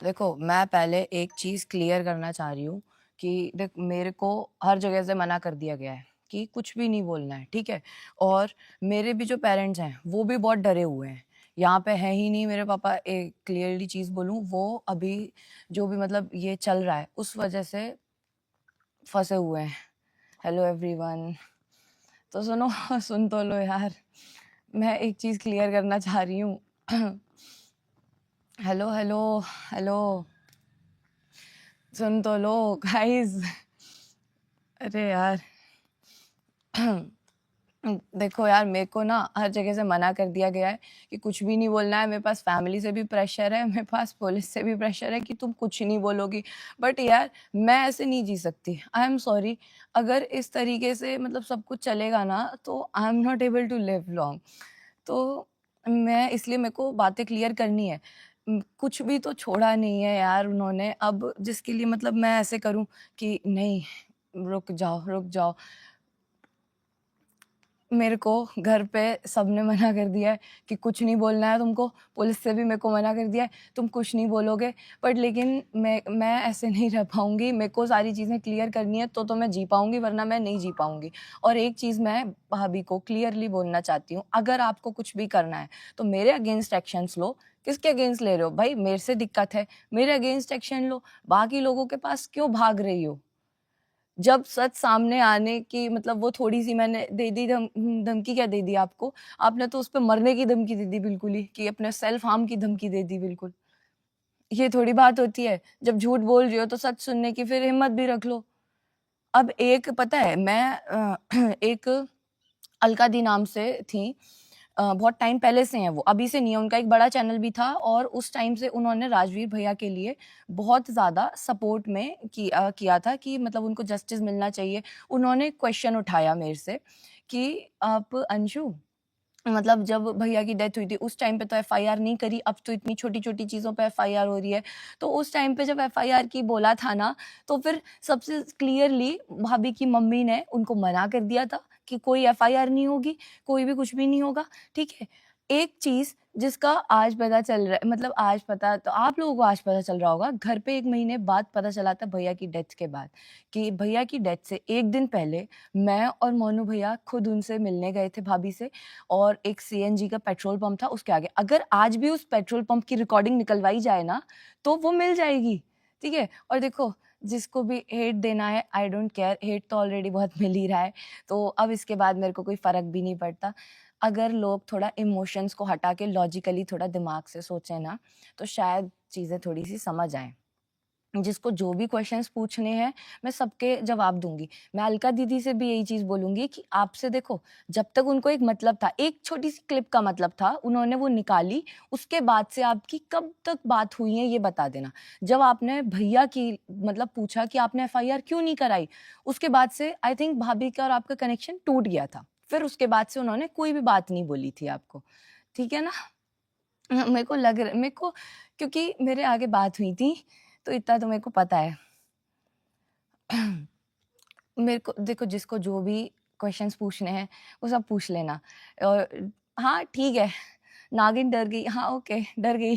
देखो, मैं पहले एक चीज़ क्लियर करना चाह रही हूँ कि देख, मेरे को हर जगह से मना कर दिया गया है कि कुछ भी नहीं बोलना है, ठीक है? और मेरे भी जो पेरेंट्स हैं, वो भी बहुत डरे हुए हैं। यहाँ पे है ही नहीं मेरे पापा, एक क्लियरली चीज़ बोलूँ, वो अभी जो भी मतलब ये चल रहा है, उस वजह से फँसे हुए हैं। Hello everyone. तो सुनो, सुन तो लो यार, मैं एक चीज़ क्लियर करना चाह रही हूँ। हेलो, हेलो, हेलो, सुन तो लो गाइस। अरे यार, देखो यार, मेरे को ना हर जगह से मना कर दिया गया है कि कुछ भी नहीं बोलना है। मेरे पास फैमिली से भी प्रेशर है, मेरे पास पुलिस से भी प्रेशर है कि तुम कुछ नहीं बोलोगी। बट यार, मैं ऐसे नहीं जी सकती। आई एम सॉरी, अगर इस तरीके से मतलब सब कुछ चलेगा ना, तो I am not able to live long. तो मैं इसलिए, मेरे को बातें क्लियर करनी है। कुछ भी तो छोड़ा नहीं है यार उन्होंने, अब जिसके लिए मतलब मैं ऐसे करूँ कि नहीं, रुक जाओ, रुक जाओ। मेरे को घर पे सबने मना कर दिया है कि कुछ नहीं बोलना है तुमको। पुलिस से भी मेरे को मना कर दिया है, तुम कुछ नहीं बोलोगे। बट लेकिन मैं ऐसे नहीं रह पाऊँगी, मेरे को सारी चीज़ें क्लियर करनी है तो मैं जी पाऊँगी, वरना मैं नहीं जी पाऊँगी। और एक चीज़ मैं भाभी को क्लियरली बोलना चाहती हूँ, अगर आपको कुछ भी करना है तो मेरे अगेंस्ट एक्शंस लो। किसके अगेंस्ट ले रहे हो भाई? मेरे से दिक्कत है, मेरे अगेंस्ट एक्शन लो। बाकी लोगों के पास क्यों भाग रही हो? जब सच सामने आने की मतलब वो थोड़ी-सी मैंने दे दी धमकी, क्या दे दी आपको? आपने तो उस पे मरने की धमकी दे दी बिल्कुल ही, कि अपने सेल्फ हार्म की धमकी दे दी बिल्कुल। ये थोड़ी बात होती है, जब झूठ बोल रही हो तो सच सुनने की फिर हिम्मत भी रख लो। अब एक पता है, मैं एक अलका दी नाम से थी, बहुत टाइम पहले से हैं वो, अभी से नहीं है, उनका एक बड़ा चैनल भी था और उस टाइम से उन्होंने राजवीर भैया के लिए बहुत ज़्यादा सपोर्ट में किया था कि मतलब उनको जस्टिस मिलना चाहिए। उन्होंने क्वेश्चन उठाया मेरे से कि आप अंशु, मतलब जब भैया की डेथ हुई थी उस टाइम पे तो एफआईआर नहीं करी, अब तो इतनी छोटी-छोटी चीज़ों पे एफआईआर हो रही है। तो उस टाइम पे जब एफआईआर की बोला था ना, तो फिर सबसे क्लियरली भाभी की मम्मी ने उनको मना कर दिया था कि कोई एफआईआर नहीं होगी, कोई भी कुछ भी नहीं होगा, ठीक है? एक चीज़ जिसका आज पता चल रहा है, मतलब आज पता तो आप लोगों को आज पता चल रहा होगा, घर पे 1 महीने बाद पता चला था भैया की डेथ के बाद, कि भैया की डेथ से 1 दिन पहले मैं और मोनू भैया खुद उनसे मिलने गए थे भाभी से, और एक सीएनजी का पेट्रोल पंप था उसके आगे। अगर आज भी उस पेट्रोल पंप की रिकॉर्डिंग निकलवाई जाए ना, तो वो मिल जाएगी, ठीक है? और देखो, जिसको भी हेट देना है, आई डोंट केयर, हेट तो ऑलरेडी बहुत मिल ही रहा है, तो अब इसके बाद मेरे को कोई फ़र्क भी नहीं पड़ता। अगर लोग थोड़ा इमोशंस को हटा के लॉजिकली थोड़ा दिमाग से सोचें ना, तो शायद चीज़ें थोड़ी-सी समझ आएँ। जिसको जो भी क्वेश्चंस पूछने हैं, मैं सबके जवाब दूँगी। मैं अलका दीदी से भी यही चीज़ बोलूँगी कि आपसे देखो, जब तक उनको एक मतलब था, एक छोटी-सी क्लिप का मतलब था, उन्होंने वो निकाली, उसके बाद से आपकी कब तक बात हुई है, ये बता देना। जब आपने भैया की मतलब पूछा कि आपने एफआईआर क्यों नहीं कराई, उसके बाद से आई थिंक भाभी का और आपका कनेक्शन टूट गया था। फिर उसके बाद से उन्होंने कोई भी बात नहीं बोली थी आपको, ठीक है ना? मेरे को, क्योंकि मेरे आगे बात हुई थी, तो इतना तो मेरे को पता है। मेरे को देखो, जिसको जो भी क्वेश्चन्स पूछने हैं, वो सब पूछ लेना। और हाँ, ठीक है, नागिन डर गई, हाँ, ओके, डर गई।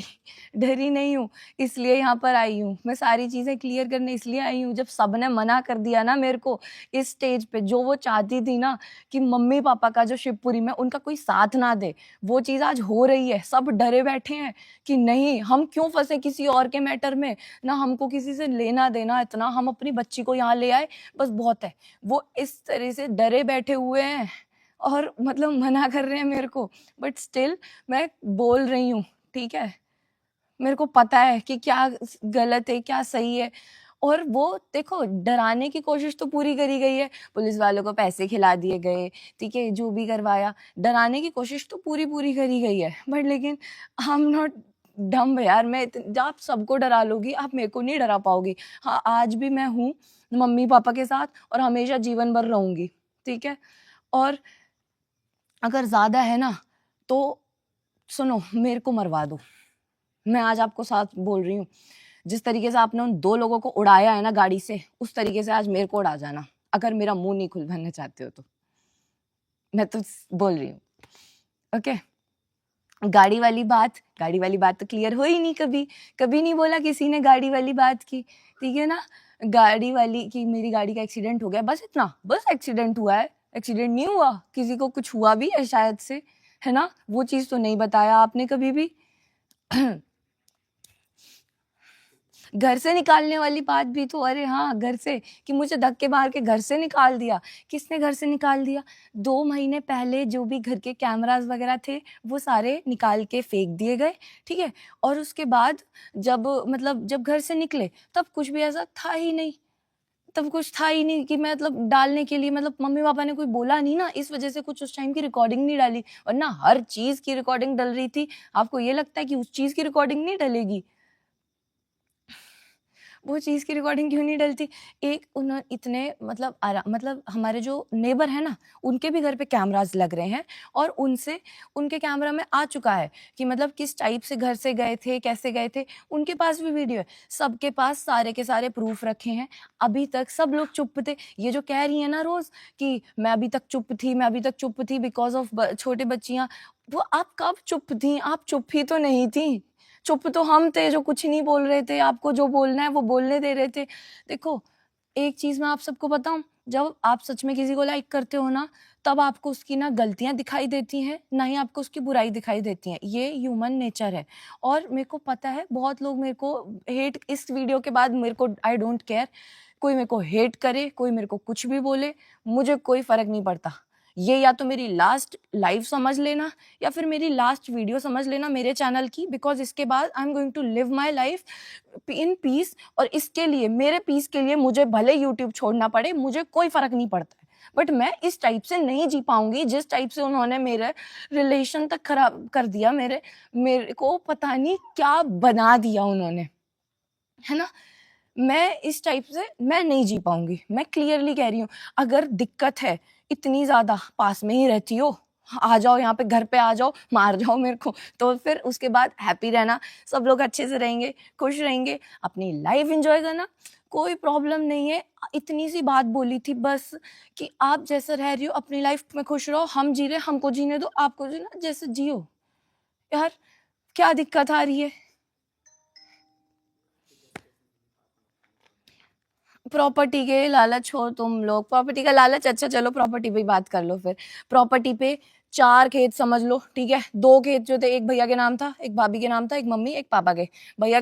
डरी नहीं हूँ, इसलिए यहाँ पर आई हूँ। मैं सारी चीज़ें क्लियर करने इसलिए आई हूँ, जब सबने मना कर दिया ना मेरे को इस स्टेज पे, जो वो चाहती थी ना कि मम्मी-पापा का जो शिवपुरी में उनका कोई साथ ना दे, वो चीज़ आज हो रही है। सब डरे बैठे हैं कि नहीं, हम क्यों फँसे किसी और के मैटर में, ना हमको किसी से लेना-देना इतना, हम अपनी बच्ची को यहाँ ले आए, बस बहुत है। वो इस तरह से डरे बैठे हुए हैं और मतलब मना कर रहे हैं मेरे को, बट स्टिल मैं बोल रही हूँ, ठीक है? मेरे को पता है कि क्या गलत है, क्या सही है। और वो देखो, डराने की कोशिश तो पूरी करी गई है, पुलिस वालों को पैसे खिला दिए गए, ठीक है? जो भी करवाया, डराने की कोशिश तो पूरी-पूरी करी गई है, बट लेकिन आई एम नॉट डम्ब यार। मैं आप सबको डरा लोगी, आप मेरे को नहीं डरा पाओगी। हाँ, आज भी मैं हूँ मम्मी-पापा के साथ और हमेशा जीवन भर रहूँगी, ठीक है? और अगर ज़्यादा है ना तो सुनो, मेरे को मरवा दो। मैं आज आपको साथ बोल रही हूँ, जिस तरीके से आपने उन 2 लोगों को उड़ाया है ना गाड़ी से, उस तरीके से आज मेरे को उड़ा जाना, अगर मेरा मुँह नहीं खुलवाना चाहते हो तो। मैं तो बोल रही हूँ, ओके? गाड़ी वाली बात तो क्लियर हो ही नहीं कभी। कभी नहीं बोला किसी ने गाड़ी वाली बात की, ठीक है ना? गाड़ी वाली कि मेरी गाड़ी का एक्सीडेंट हो गया, बस इतना, बस एक्सीडेंट हुआ है, एक्सीडेंट नहीं हुआ, किसी को कुछ हुआ भी है शायद से, है ना? वो चीज़ तो नहीं बताया आपने कभी भी। घर से निकालने वाली बात भी तो, अरे हाँ, घर से, कि मुझे धक्के मार के घर से निकाल दिया। किसने घर से निकाल दिया? 2 महीने पहले जो भी घर के कैमरास वगैरह थे, वो सारे निकाल के फेंक दिए गए, ठीक है? और उसके बाद जब घर से निकले, तब कुछ भी ऐसा था ही नहीं। तब कुछ था ही नहीं कि मतलब डालने के लिए, मतलब मम्मी-पापा ने कोई बोला नहीं ना, इस वजह से कुछ उस टाइम की रिकॉर्डिंग नहीं डाली, वरना हर चीज़ की रिकॉर्डिंग डल रही थी। आपको ये लगता है कि उस चीज़ की रिकॉर्डिंग नहीं डलेगी? वो चीज़ की रिकॉर्डिंग क्यों नहीं डलती? एक उन्होंने इतने मतलब हमारे जो नेबर हैं ना, उनके भी घर पे कैमराज़ लग रहे हैं और उनसे उनके कैमरा में आ चुका है कि मतलब किस टाइप से घर से गए थे, कैसे गए थे, उनके पास भी वीडियो है। सबके पास सारे के सारे प्रूफ़ रखे हैं। अभी तक सब लोग चुप थे। ये जो कह रही हैं ना रोज़ कि मैं अभी तक चुप थी बिकॉज़ ऑफ ब छोटे बच्चियाँ, वो आप कब चुप थीं? आप चुप ही तो नहीं थीं। चुप तो हम थे जो कुछ नहीं बोल रहे थे, आपको जो बोलना है वो बोलने दे रहे थे। देखो, एक चीज़ मैं आप सबको बताऊँ, जब आप सच में किसी को लाइक करते हो ना, तब आपको उसकी ना गलतियाँ दिखाई देती हैं, ना ही आपको उसकी बुराई दिखाई देती हैं। ये ह्यूमन नेचर है और मेरे को पता है बहुत लोग मेरे को हेट, इस वीडियो के बाद मेरे को आई डोंट केयर, कोई मेरे को हेट करे, कोई मेरे को कुछ भी बोले, मुझे कोई फ़र्क नहीं पड़ता। ये या तो मेरी लास्ट लाइव समझ लेना या फिर मेरी लास्ट वीडियो समझ लेना मेरे चैनल की, बिकॉज़ इसके बाद I am going to live my life in peace, और इसके लिए, मेरे पीस के लिए मुझे भले यूट्यूब छोड़ना पड़े, मुझे कोई फ़र्क नहीं पड़ता है। बट मैं इस टाइप से नहीं जी पाऊँगी जिस टाइप से उन्होंने मेरे रिलेशन तक खराब कर दिया, मेरे को पता नहीं क्या बना दिया उन्होंने, है ना? मैं इस टाइप से मैं नहीं जी पाऊँगी। मैं क्लियरली कह रही हूँ, अगर दिक्कत है इतनी ज़्यादा, पास में ही रहती हो, आ जाओ यहाँ पे, घर पे आ जाओ, मार जाओ मेरे को, तो फिर उसके बाद हैप्पी रहना, सब लोग अच्छे से रहेंगे, खुश रहेंगे, अपनी लाइफ़ एन्जॉय करना, कोई प्रॉब्लम नहीं है। इतनी सी बात बोली थी बस कि आप जैसे रह रही हो अपनी लाइफ़ में खुश रहो, हम जी रहे हैं, हमको जीने दो, आपको जीना जैसे जियो। यार, क्या दिक्कत आ रही है? प्रॉपर्टी के लालच हो तुम लोग, प्रॉपर्टी का लालच, अच्छा चलो प्रॉपर्टी पे ही बात कर लो फिर। प्रॉपर्टी पे 4 खेत समझ लो, ठीक है? 2 खेत जो थे, एक भैया के नाम था, एक भाभी के नाम था, एक मम्मी, एक पापा के। भैया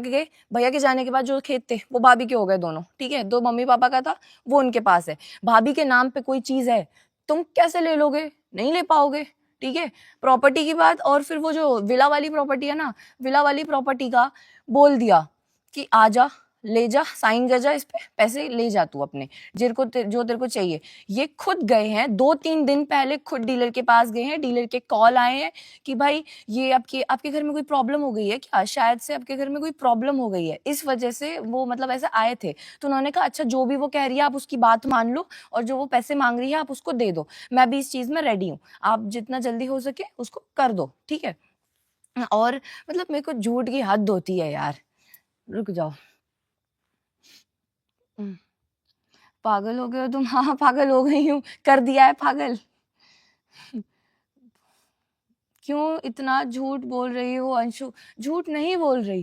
के जाने के बाद जो खेत थे, वो भाभी के हो गए दोनों, ठीक है? 2 मम्मी-पापा का था, वो उनके पास है। भाभी के नाम पे कोई चीज़ है, तुम कैसे ले लोगे? नहीं ले पाओगे, ठीक है? प्रॉपर्टी की बात, और फिर वो जो विला वाली प्रॉपर्टी है ना, विला वाली प्रॉपर्टी का बोल दिया कि आजा, ले जा, साइन कर जा इस पे, पैसे ले जा तू अपने, जो तेरे को चाहिए। ये खुद गए हैं 2-3 दिन पहले, खुद डीलर के पास गए हैं, डीलर के कॉल आए हैं कि भाई ये आपके घर में कोई प्रॉब्लम हो गई है क्या? शायद से आपके घर में कोई प्रॉब्लम हो गई है, इस वजह से वो मतलब ऐसे आए थे। तो उन्होंने कहा अच्छा जो भी वो कह रही है आप उसकी बात मान लो, और जो वो पैसे माँग रही है आप उसको दे दो। मैं भी इस चीज़ में रेडी हूँ, आप जितना जल्दी हो सके उसको कर दो, ठीक है? और मतलब मेरे को झूठ की हद होती है यार। रुक जाओ। हुँ। पागल हो गए हो तुम? हाँ, पागल हो गई हूँ, कर दिया है पागल। क्यों इतना झूठ बोल रही हो अंशु? झूठ नहीं बोल रही,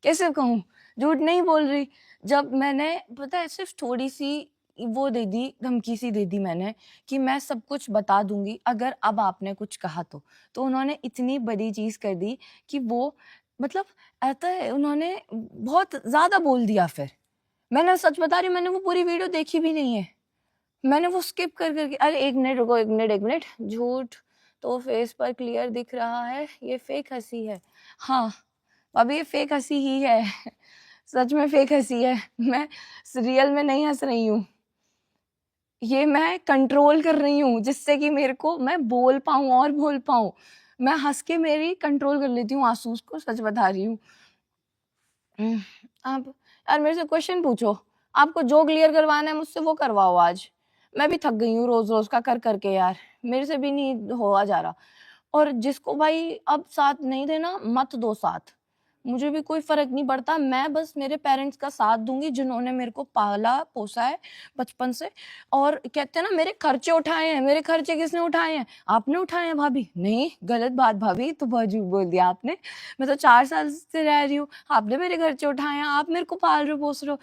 कैसे कहूँ? झूठ नहीं बोल रही। जब मैंने, पता है, सिर्फ़ थोड़ी-सी वो दे दी, धमकी-सी दे दी मैंने कि मैं सब कुछ बता दूँगी अगर अब आपने कुछ कहा तो। तो उन्होंने इतनी बड़ी चीज़ कर दी कि वो मतलब ऐसा है, उन्होंने बहुत ज़्यादा बोल दिया फिर। मैंने सच बता रही हूँ, मैंने वो पूरी वीडियो देखी भी नहीं है। मैंने वो स्किप कर के, अरे 1 मिनट रुको, 1 मिनट। झूठ तो फेस पर क्लियर दिख रहा है, ये फेक हँसी है। हाँ, अभी ये फेक हँसी ही है। सच में फेक हँसी है। मैं रियल में नहीं हँस रही हूँ। ये मैं कंट्रोल कर रही हूँ जिससे कि मेरे को मैं बोल पाऊँ और बोल पाऊँ। मैं हँस के मेरी कंट्रोल कर लेती हूँ आँसूस को, सच बता रही हूँ। उम, आप यार मेरे से क्वेश्चन पूछो। आपको जो क्लियर करवाना है मुझसे वो करवाओ आज। मैं भी थक गई हूँ रोज रोज का कर करके यार, मेरे से भी नहीं होगा जा रहा। और जिसको भाई अब साथ नहीं देना मत दो साथ, मुझे भी कोई फर्क नहीं पड़ता। मैं बस मेरे पेरेंट्स का साथ दूंगी जिन्होंने मेरे को पाला पोसा है बचपन से। और कहते हैं ना मेरे खर्चे उठाए हैं, मेरे खर्चे किसने उठाए हैं? आपने उठाए हैं भाभी? नहीं, गलत बात भाभी, तो बहुत झूठ बोल दिया आपने। मैं तो 4 साल से रह रही हूँ, आपने मेरे खर्चे उठाए हैं, आप मेरे को पाल रहे हो पोस रहे हो।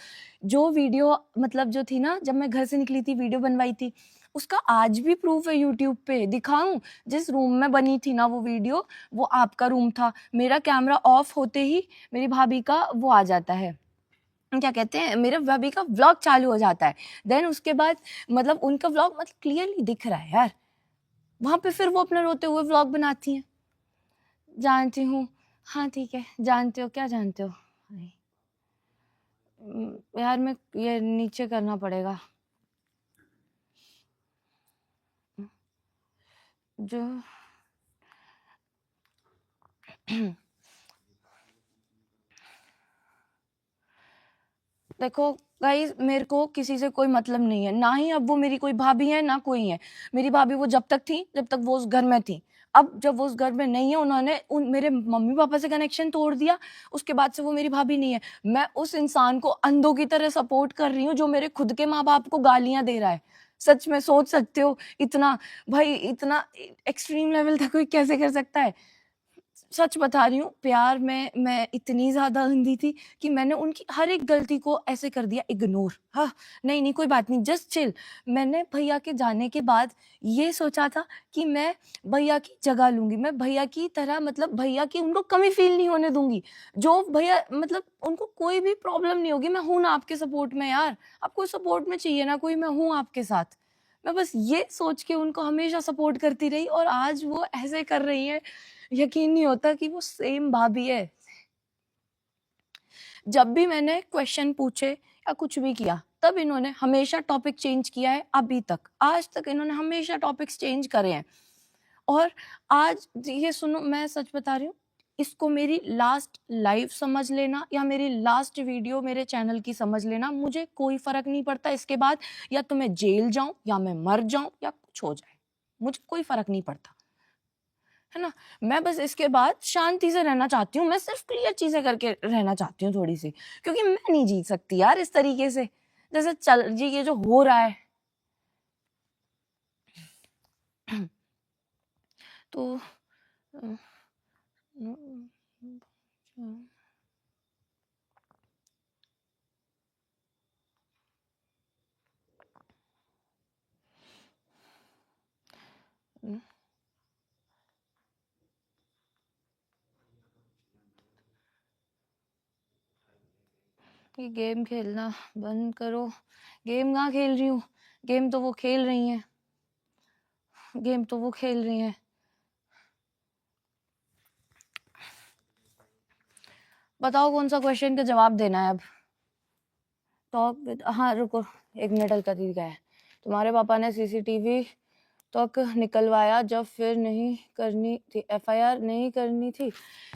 जो वीडियो मतलब जो थी ना, जब मैं घर से निकली थी वीडियो बनवाई थी, उसका आज भी प्रूफ है यूट्यूब पे, दिखाऊं? जिस रूम में बनी थी ना वो वीडियो, वो आपका रूम था। मेरा कैमरा ऑफ होते ही मेरी भाभी का वो आ जाता है, क्या कहते हैं, मेरे भाभी का व्लॉग चालू हो जाता है। देन उसके बाद मतलब उनका व्लॉग मतलब क्लियरली दिख रहा है यार, वहां पे फिर वो अपना रोते हुए व्लॉग बनाती हैं। जानती हूँ, हाँ ठीक है, जानते हो क्या जानते हो? नहीं। यार मैं ये नीचे करना पड़ेगा जो देखो गाइस, मेरे को किसी से कोई मतलब नहीं है, ना ही अब वो मेरी कोई भाभी है ना कोई है। मेरी भाभी वो जब तक थी जब तक वो उस घर में थी। अब जब वो उस घर में नहीं है, उन्होंने मेरे मम्मी पापा से कनेक्शन तोड़ दिया, उसके बाद से वो मेरी भाभी नहीं है। मैं उस इंसान को अंधों की तरह सपोर्ट कर रही हूँ जो मेरे खुद के माँ बाप को गालियां दे रहा है। सच में सोच सकते हो इतना, भाई इतना एक्सट्रीम लेवल तक कोई कैसे कर सकता है? सच बता रही हूँ, प्यार में मैं इतनी ज़्यादा अंधी थी कि मैंने उनकी हर एक गलती को ऐसे कर दिया इग्नोर। हाँ, नहीं, नहीं कोई बात नहीं, जस्ट चिल। मैंने भैया के जाने के बाद ये सोचा था कि मैं भैया की जगह लूँगी, मैं भैया की तरह मतलब भैया की उनको कमी फ़ील नहीं होने दूँगी। जो भैया मतलब उनको कोई भी प्रॉब्लम नहीं होगी, मैं हूँ ना आपके सपोर्ट में यार, आपको सपोर्ट में चाहिए ना कोई, मैं हूँ आपके साथ। मैं बस ये सोच के उनको हमेशा सपोर्ट करती रही और आज वो ऐसे कर रही हैं, यकीन नहीं होता कि वो सेम भाभी है। जब भी मैंने क्वेश्चन पूछे या कुछ भी किया, तब इन्होंने हमेशा टॉपिक चेंज किया है। अभी तक, आज तक इन्होंने हमेशा टॉपिक्स चेंज करे हैं। और आज ये सुनो, मैं सच बता रही हूँ, इसको मेरी लास्ट लाइव समझ लेना या मेरी लास्ट वीडियो मेरे चैनल की समझ लेना, मुझे कोई फर्क नहीं पड़ता। इसके बाद या तो मैं जेल जाऊं या मैं मर जाऊं या कुछ हो जाए, मुझे कोई फर्क नहीं पड़ता, है ना? मैं बस इसके बाद शांति से रहना चाहती हूँ, मैं सिर्फ क्लियर चीजें करके रहना चाहती हूँ थोड़ी सी, क्योंकि मैं नहीं जी सकती यार इस तरीके से जैसे चल जी ये जो हो रहा है। तो ये गेम खेलना बंद करो। गेम कहाँ खेल रही हूँ, गेम तो वो खेल रही हैं, गेम तो वो खेल रही हैं। बताओ कौन सा क्वेश्चन का जवाब देना है अब? तो हाँ रुको, 1 मिनट हल्का दीदी का है। तुम्हारे पापा ने सीसीटीवी तक निकलवाया जब फिर नहीं करनी थी एफआईआर, नहीं करनी थी?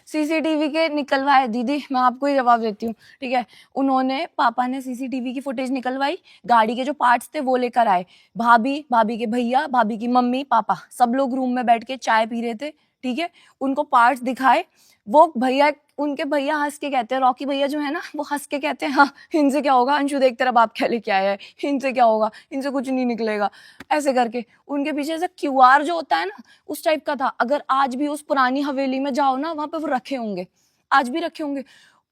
सीसीटीवी के निकलवाए दीदी, मैं आपको ही जवाब देती हूँ, ठीक है। उन्होंने पापा ने सीसीटीवी की फुटेज निकलवाई, गाड़ी के जो पार्ट्स थे वो लेकर आए, भाभी, भाभी के भैया, भाभी की मम्मी पापा सब लोग रूम में बैठ के चाय पी रहे थे, ठीक है। उनको पार्ट्स दिखाए, वो भैया, उनके भैया हंस के कहते हैं, रॉकी भैया जो है ना, वो हंस के कहते हैं हाँ इनसे क्या होगा, अंशु देख तेरा बाप क्या लेके आया है, इनसे क्या होगा, इनसे कुछ नहीं निकलेगा, ऐसे करके। उनके पीछे से क्यूआर जो होता है ना, उस टाइप का था। अगर आज भी उस पुरानी हवेली में जाओ ना, वहां पे वो रखे होंगे, आज भी रखे होंगे।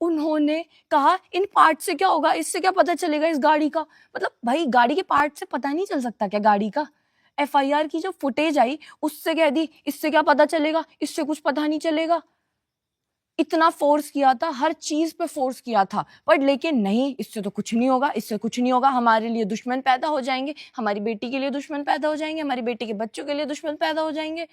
उन्होंने कहा इन पार्ट से क्या होगा, इससे क्या पता चलेगा इस गाड़ी का, मतलब भाई गाड़ी के पार्ट से पता नहीं चल सकता क्या गाड़ी का? एफआईआर की जो फुटेज आई उससे कह दी इससे क्या पता चलेगा, इससे कुछ पता नहीं चलेगा। इतना फोर्स किया था, हर चीज पे फोर्स किया था, पर लेकिन नहीं, इससे तो कुछ नहीं होगा, इससे कुछ नहीं होगा, हमारे लिए दुश्मन पैदा हो जाएंगे, हमारी बेटी के लिए दुश्मन पैदा हो जाएंगे, हमारी बेटी के बच्चों के लिए दुश्मन पैदा हो जाएंगे।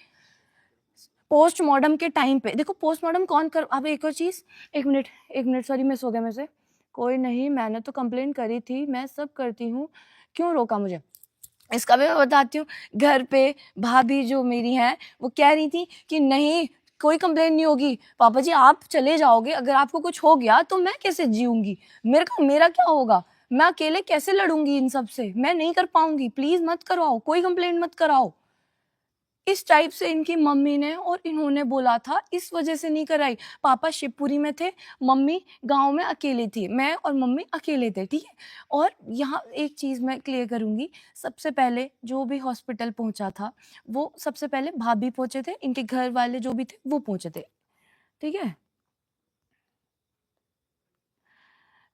पोस्टमार्टम के टाइम पे देखो, पोस्टमार्टम कौन कर, अब एक और चीज, 1 मिनट, 1 मिनट, सॉरी मैं सो गया में से। कोई नहीं, मैंने तो कंप्लेन करी थी, मैं सब करती हूँ, क्यों रोका मुझे? इसका भी मैं बताती हूँ। घर पे भाभी जो मेरी हैं, वो कह रही थी कि नहीं कोई कंप्लेन नहीं होगी, पापा जी आप चले जाओगे, अगर आपको कुछ हो गया तो मैं कैसे जीऊंगी, मेरे को मेरा क्या होगा? मैं अकेले कैसे लड़ूंगी इन सब से, मैं नहीं कर पाऊंगी, प्लीज मत करवाओ, कोई कंप्लेंट मत कराओ। इस टाइप से इनकी मम्मी ने और इन्होंने बोला था, इस वजह से नहीं कराई। पापा शिवपुरी में थे, मम्मी गांव में अकेली थी, मैं और मम्मी अकेले थे, ठीक है। और यहाँ एक चीज मैं क्लियर करूंगी, सबसे पहले जो भी हॉस्पिटल पहुंचा था वो सबसे पहले भाभी पहुंचे थे, इनके घर वाले जो भी थे वो पहुंचे थे, ठीक है।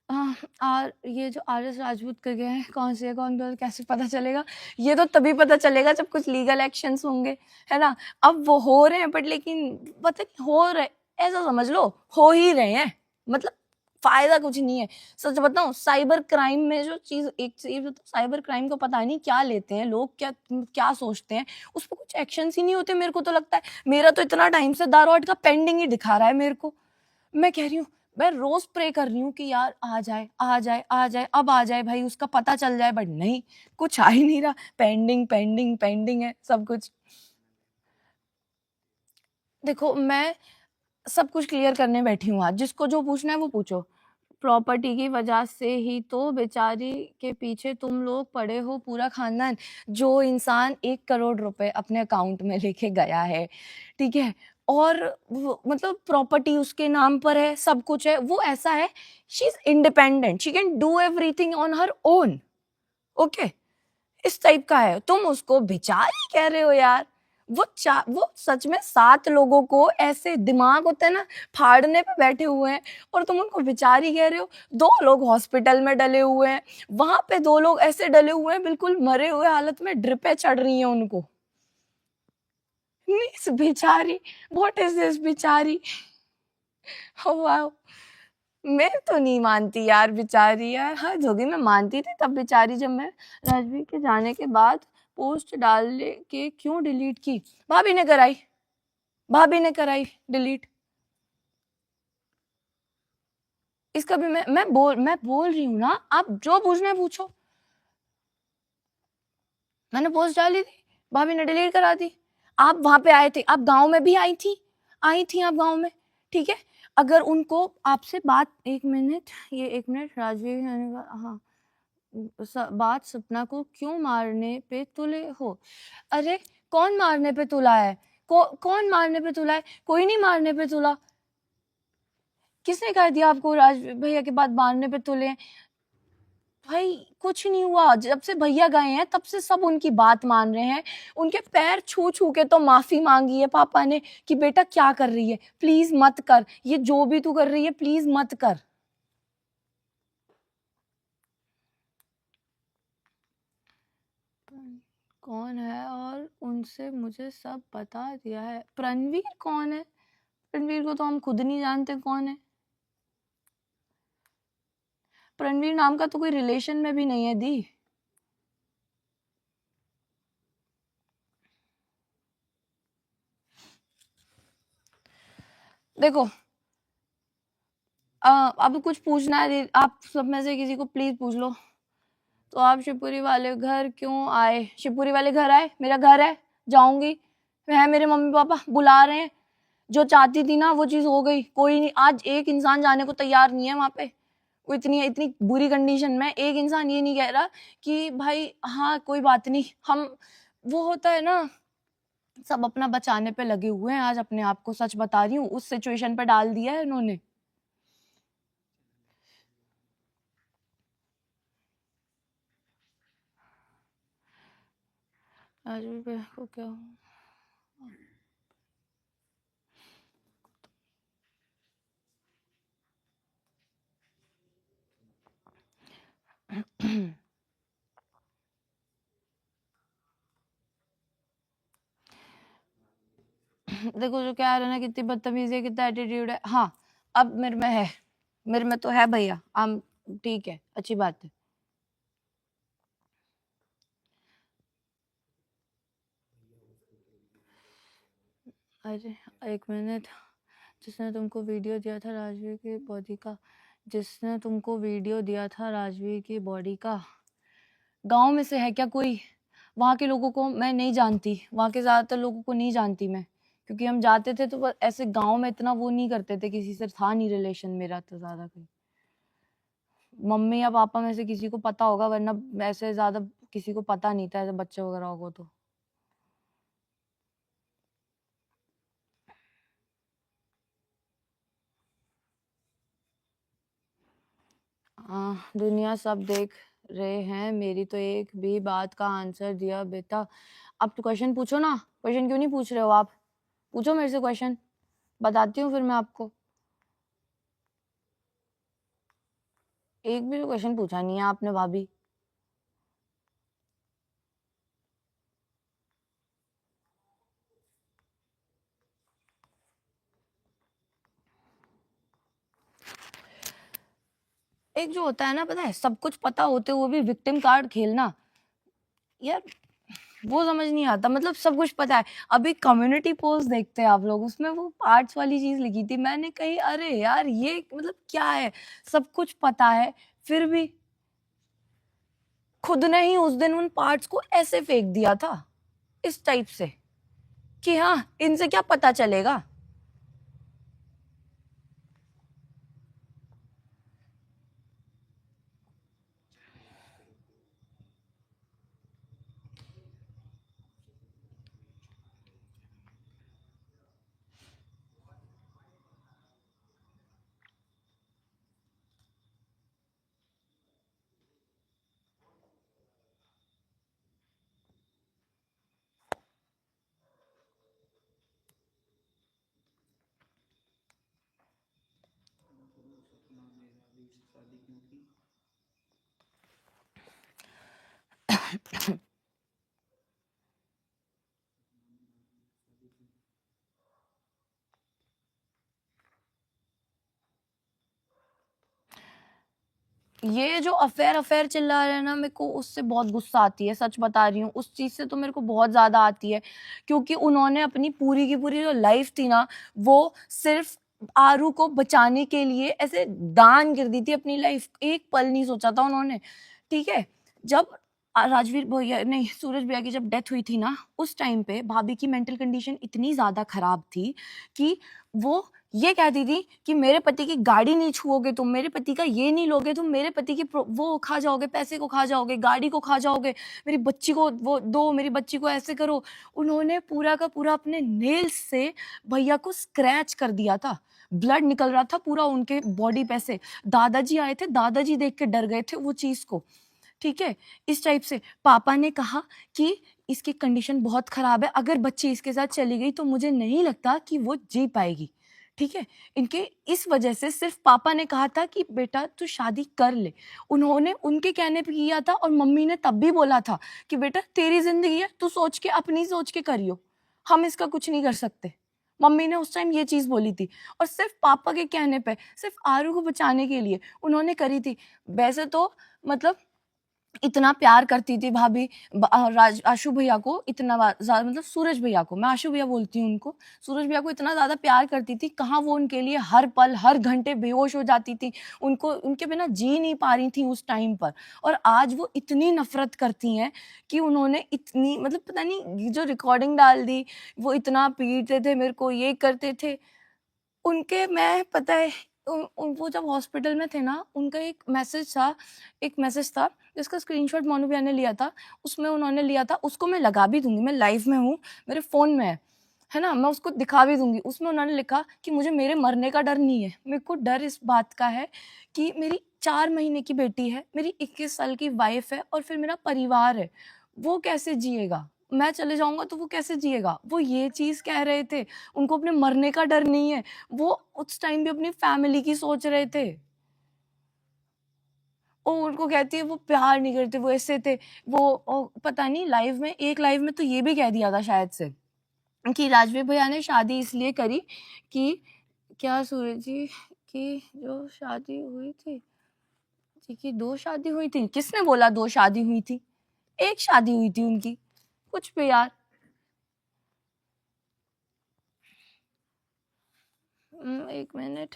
और ये जो RS राजपूत कर गए हैं, कौन से कौन कैसे पता चलेगा? ये तो तभी पता चलेगा जब कुछ लीगल एक्शंस होंगे, है ना। अब वो हो रहे हैं, बट लेकिन पता नहीं हो रहे, ऐसा समझ लो हो ही रहे हैं, मतलब फायदा कुछ नहीं है। सच बताऊं, साइबर क्राइम में जो चीज, एक चीज तो साइबर क्राइम को पता नहीं क्या लेते हैं लोग, क्या क्या सोचते हैं, उस पर कुछ एक्शन ही नहीं होते। मेरे को तो लगता है, मेरा तो इतना टाइम से दारोट का पेंडिंग ही दिखा रहा है मेरे को। मैं कह रही हूँ, मैं रोज प्रे कर रही हूँ कि यार आ जाए आ जाए आ जाए, अब आ जाए भाई, उसका पता चल जाए, बट नहीं, कुछ आ ही नहीं रहा, पेंडिंग पेंडिंग पेंडिंग है सब कुछ। देखो मैं सब कुछ क्लियर करने बैठी हूँ आज, जिसको जो पूछना है वो पूछो। प्रॉपर्टी की वजह से ही तो बेचारी के पीछे तुम लोग पड़े हो, पूरा खानदान। जो इंसान 1 करोड़ रुपए अपने अकाउंट में लेके गया है, ठीक है, और मतलब प्रॉपर्टी उसके नाम पर है, सब कुछ है, वो ऐसा है, she is independent, she can do everything on her own, okay. इस टाइप का है, तुम उसको बेचारी कह रहे हो यार। वो सच में 7 लोगों को ऐसे दिमाग होता है ना, फाड़ने पे बैठे हुए हैं, और तुम उनको बेचारी कह रहे हो। 2 लोग हॉस्पिटल में डले हुए हैं, वहां पे 2 लोग ऐसे डले हुए हैं, बिल्कुल मरे हुए हालत में, ड्रिपें चढ़ रही हैं उनको। इस बेचारी, व्हाट इज दिस बेचारी, वाह। मैं तो नहीं मानती यार, बेचारी यार, हद होगी। मैं मानती थी तब बेचारी, जब मैं राजवीर के जाने के बाद पोस्ट डाल के क्यों डिलीट की, भाभी ने कराई, भाभी ने कराई डिलीट। इसका भी मैं बोल रही हूँ ना, आप जो पूछना है पूछो। मैंने पोस्ट डाली थी, भाभी ने डिलीट करा दी। आप वहां पे आए थे, आप गांव में भी आई थी आप गांव में, ठीक है। अगर उनको आपसे बात, 1 मिनट, ये 1 मिनट, राजवीर, हाँ, बात सपना को क्यों मारने पे तुले हो? अरे कौन मारने पे तुला है? कौन मारने पे तुला है? कोई नहीं मारने पे तुला। किसने कह दिया आपको राज भैया के बाद मारने पे तुले हैं? भाई कुछ नहीं हुआ, जब से भैया गए हैं तब से सब उनकी बात मान रहे हैं। उनके पैर छू छू के तो माफी मांगी है पापा ने कि बेटा क्या कर रही है, प्लीज मत कर, ये जो भी तू कर रही है प्लीज मत कर। कौन है और उनसे मुझे सब बता दिया है। प्रणवीर कौन है? रणवीर को तो हम खुद नहीं जानते कौन है। रणवीर नाम का तो कोई रिलेशन में भी नहीं है दी। देखो अब कुछ पूछना है, आप सब में से किसी को प्लीज पूछ लो। तो आप शिवपुरी वाले घर क्यों आए? शिवपुरी वाले घर आए, मेरा घर है, जाऊंगी, है, मेरे मम्मी पापा बुला रहे हैं। जो चाहती थी ना वो चीज हो गई, कोई नहीं, आज एक इंसान जाने को तैयार नहीं है वहां पे। वो इतनी इतनी बुरी कंडीशन में एक इंसान ये नहीं कह रहा कि भाई हाँ कोई बात नहीं, हम, वो होता है ना, सब अपना बचाने पे लगे हुए हैं। आज अपने आप को, सच बता रही हूँ, उस सिचुएशन पे डाल दिया है इन्होंने। आज भी को क्या देखो जो कह रहे हैं ना, कितनी बदतमीजी है, कितना एटीट्यूड है। हाँ अब मेरे में है, मेरे में तो है भैया, हम ठीक है, अच्छी बात है। अरे 1 मिनट, जिसने तुमको वीडियो दिया था राजवीर की बॉडी का, जिसने तुमको वीडियो दिया था राजवीर की बॉडी का, गांव में से है क्या कोई? वहाँ के लोगों को मैं नहीं जानती, वहाँ के ज्यादातर लोगों को नहीं जानती मैं, क्योंकि हम जाते थे तो ऐसे गांव में इतना वो नहीं करते थे, किसी से था नहीं रिलेशन मेरा तो ज्यादा कोई। मम्मी या पापा में से किसी को पता होगा, वरना ऐसे ज्यादा किसी को पता नहीं था, ऐसे बच्चे वगैरह होगा तो। दुनिया सब देख रहे हैं, मेरी तो एक भी बात का आंसर दिया बेटा। अब तो क्वेश्चन पूछो ना, क्वेश्चन क्यों नहीं पूछ रहे हो आप? पूछो मेरे से क्वेश्चन, बताती हूँ फिर मैं आपको। एक भी क्वेश्चन पूछा नहीं है आपने भाभी। एक जो होता है ना, पता है, सब कुछ पता होते हुए भी विक्टिम कार्ड खेलना, यार वो समझ नहीं आता। मतलब सब कुछ पता है। अभी कम्युनिटी पोस्ट देखते हैं आप लोग, उसमें वो पार्ट्स वाली चीज लिखी थी, मैंने कही अरे यार ये मतलब क्या है, सब कुछ पता है फिर भी खुद ने ही उस दिन उन पार्ट्स को ऐसे फेंक दिया था, इस टाइप से कि हाँ इनसे क्या पता चलेगा। ये जो अफेयर अफेयर चिल्ला रहे हैं ना, मेरे को उससे बहुत गुस्सा आती है, सच बता रही हूँ। उस चीज से तो मेरे को बहुत ज्यादा आती है, क्योंकि उन्होंने अपनी पूरी की पूरी जो लाइफ थी ना, वो सिर्फ आरू को बचाने के लिए ऐसे दान कर दी थी अपनी लाइफ। एक पल नहीं सोचा था उन्होंने। ठीक है, जब राजवीर भैया नहीं, सूरज भैया की जब डेथ हुई थी ना, उस टाइम पे भाभी की मेंटल कंडीशन इतनी ज्यादा खराब थी कि वो ये कहती थी कि मेरे पति की गाड़ी नहीं छुओगे तुम, मेरे पति का ये नहीं लोगे तुम, मेरे पति की वो खा जाओगे, पैसे को खा जाओगे, गाड़ी को खा जाओगे, मेरी बच्ची को वो दो, मेरी बच्ची को ऐसे करो। उन्होंने पूरा का पूरा अपने नेल्स से भैया को स्क्रैच कर दिया था, ब्लड निकल रहा था पूरा उनके बॉडी पे से। दादाजी आए थे, दादाजी देख के डर गए थे वो चीज को। ठीक है, इस टाइप से पापा ने कहा कि इसकी कंडीशन बहुत खराब है, अगर बच्ची इसके साथ चली गई तो मुझे नहीं लगता कि वो जी पाएगी। ठीक है, इनके इस वजह से सिर्फ पापा ने कहा था कि बेटा तू शादी कर ले, उन्होंने उनके कहने पे किया था। और मम्मी ने तब भी बोला था कि बेटा तेरी जिंदगी है, तू सोच के अपनी सोच के करियो, हम इसका कुछ नहीं कर सकते। मम्मी ने उस टाइम ये चीज बोली थी, और सिर्फ पापा के कहने पे, सिर्फ आरू को बचाने के लिए उन्होंने करी थी। वैसे तो मतलब इतना प्यार करती थी भाभी आशु भैया को, इतना ज्यादा, मतलब सूरज भैया को, मैं आशु भैया बोलती हूँ उनको, सूरज भैया को इतना ज्यादा प्यार करती थी। कहाँ वो उनके लिए हर पल हर घंटे बेहोश हो जाती थी, उनको उनके बिना जी नहीं पा रही थी उस टाइम पर। और आज वो इतनी नफरत करती हैं कि उन्होंने इतनी, मतलब पता नहीं जो रिकॉर्डिंग डाल दी, वो इतना पीटते थे मेरे को, ये करते थे उनके। मैं पता है वो जब हॉस्पिटल में थे ना, उनका एक मैसेज था जिसका स्क्रीनशॉट मोनू भैया ने लिया था। उसमें उन्होंने लिया था, उसको मैं लगा भी दूंगी, मैं लाइव में हूँ, मेरे फोन में है ना, मैं उसको दिखा भी दूंगी। उसमें उन्होंने लिखा कि मुझे मेरे मरने का डर नहीं है, मेरे को डर इस बात का है कि मेरी 4 महीने की बेटी है, मेरी 21 साल की वाइफ है, और फिर मेरा परिवार है, वो कैसे जिएगा, मैं चले जाऊंगा तो वो कैसे जिएगा। वो ये चीज कह रहे थे, उनको अपने मरने का डर नहीं है, वो उस टाइम भी अपनी फैमिली की सोच रहे थे। और उनको कहती है वो प्यार नहीं करते, वो ऐसे थे। पता नहीं, लाइव में, एक लाइव में तो ये भी कह दिया था शायद से कि राजवीर भैया ने शादी इसलिए करी कि, क्या सूरज जी की जो शादी हुई थी, जी की 2 शादी हुई थी, किसने बोला 2 शादी हुई थी? एक शादी हुई थी उनकी, कुछ भी यार। 1 मिनट,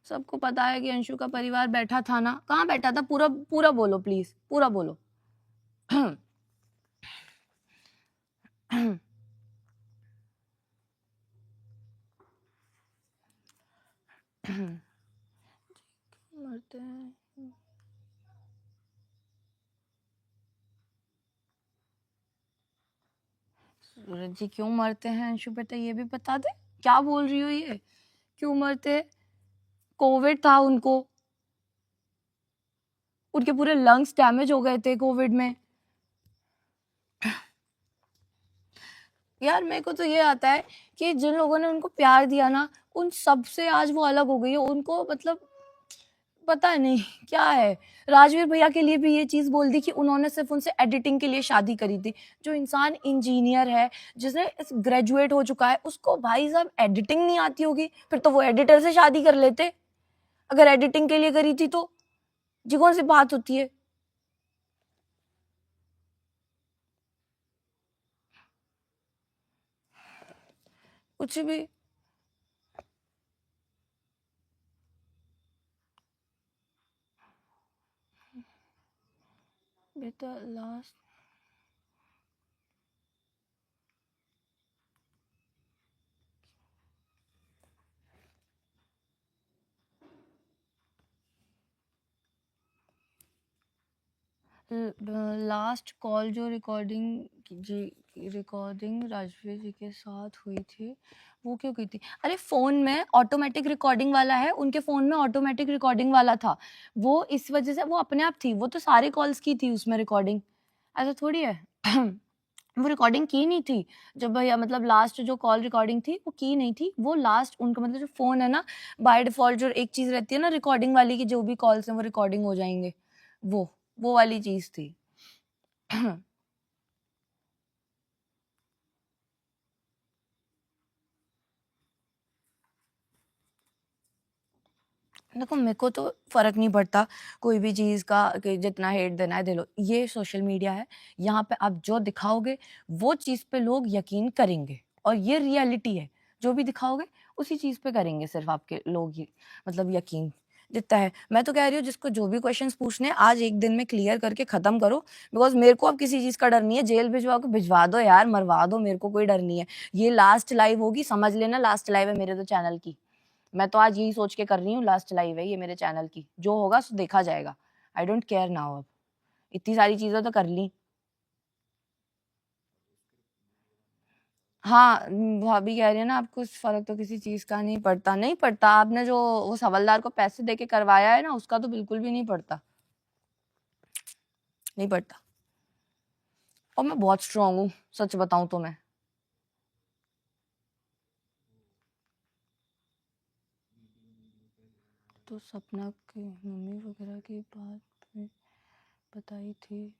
सबको पता है कि अंशु का परिवार बैठा था ना, कहाँ बैठा था, पूरा पूरा बोलो प्लीज, पूरा बोलो। मरते हैं सूरज जी, क्यों मरते हैं अंशु बेटा, ये भी बता दे। क्या बोल रही हो ये, क्यों मरते? कोविड था उनको, उनके पूरे लंग्स डैमेज हो गए थे कोविड में। यार मेरे को तो ये आता है कि जिन लोगों ने उनको प्यार दिया ना, उन सब से आज वो अलग हो गई है। उनको मतलब पता नहीं क्या है। राजवीर भैया के लिए भी ये चीज बोल दी कि उन्होंने सिर्फ उनसे एडिटिंग के लिए शादी करी थी। जो इंसान इंजीनियर है, जिसने ग्रेजुएट हो चुका है, उसको भाई साहब एडिटिंग नहीं आती होगी, फिर तो वो एडिटर से शादी कर लेते। अगर एडिटिंग के लिए करी थी तो जी कौन सी बात होती है। कुछ भी। बेटा लास्ट लास्ट कॉल जो रिकॉर्डिंग राजवीर जी के साथ हुई थी, वो क्यों की थी? अरे फोन में ऑटोमेटिक रिकॉर्डिंग वाला है, उनके फोन में ऑटोमेटिक रिकॉर्डिंग वाला था, वो इस वजह से वो अपने आप थी। वो तो सारे कॉल्स की थी उसमें रिकॉर्डिंग, ऐसा थोड़ी है। वो रिकॉर्डिंग की नहीं थी। जब भैया मतलब लास्ट जो कॉल रिकॉर्डिंग थी वो की नहीं थी। वो लास्ट उनका मतलब जो फोन है ना, बाय डिफॉल्ट जो एक चीज रहती है ना रिकॉर्डिंग वाली की, जो भी कॉल्स हैं वो रिकॉर्डिंग हो जाएंगे, वो वाली चीज थी। देखो मेरे को तो फर्क नहीं पड़ता कोई भी चीज का, कि जितना हेट देना है दे लो। ये सोशल मीडिया है, यहाँ पे आप जो दिखाओगे वो चीज पे लोग यकीन करेंगे, और ये रियलिटी है। जो भी दिखाओगे उसी चीज पे करेंगे सिर्फ आपके लोग ही, मतलब यकीन जितना है। मैं तो कह रही हूँ जिसको जो भी क्वेश्चंस पूछने हैं, आज एक दिन में क्लियर करके खत्म करो। बिकॉज मेरे को अब किसी चीज का डर नहीं है। जेल भिजवा के भिजवा दो यार, मरवा दो, मेरे को कोई डर नहीं है। ये लास्ट लाइव होगी, समझ लेना, लास्ट लाइव है मेरे तो चैनल की। मैं तो आज यही सोच के कर रही हूँ, लास्ट लाइव है ये मेरे चैनल की, जो होगा सो देखा जाएगा। I don't care now. अब इतनी सारी चीजें तो कर ली। हाँ, भाभी कह रही है ना, आपको इस फर्क तो किसी चीज का नहीं पड़ता। नहीं पड़ता, आपने जो उस हवलदार को पैसे दे के करवाया है ना, उसका तो बिल्कुल भी नहीं पड़ता, नहीं पड़ता। और मैं बहुत स्ट्रांग हूँ, सच बताऊं तो। मैं तो सपना की मम्मी वगैरह की बात में बताई थी।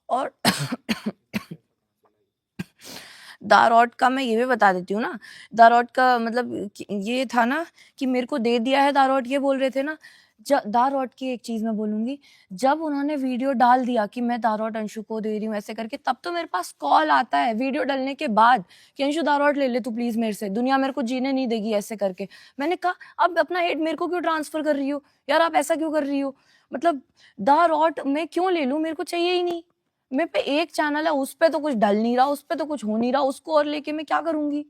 और दारौट का मैं ये भी बता देती हूँ ना। दारौट का मतलब ये था ना कि मेरे को दे दिया है दारौट, ये बोल रहे थे ना। दारौट की एक चीज मैं बोलूंगी, जब उन्होंने वीडियो डाल दिया कि मैं दारौट अंशु को दे रही हूँ ऐसे करके, तब तो मेरे पास कॉल आता है वीडियो डालने के बाद कि अंशु दारौट ले ले तू प्लीज मेरे से, दुनिया मेरे को जीने नहीं देगी ऐसे करके। मैंने कहा अब अपना हेड मेरे को क्यों ट्रांसफर कर रही हो यार, आप ऐसा क्यों कर रही हो? मतलब दारौट मैं क्यों ले लूं, मेरे को चाहिए ही नहीं। मेरे पे एक चैनल है, उस पे तो कुछ डल नहीं रहा, उस पे तो कुछ हो नहीं रहा, उसको और लेके मैं क्या करूंगी?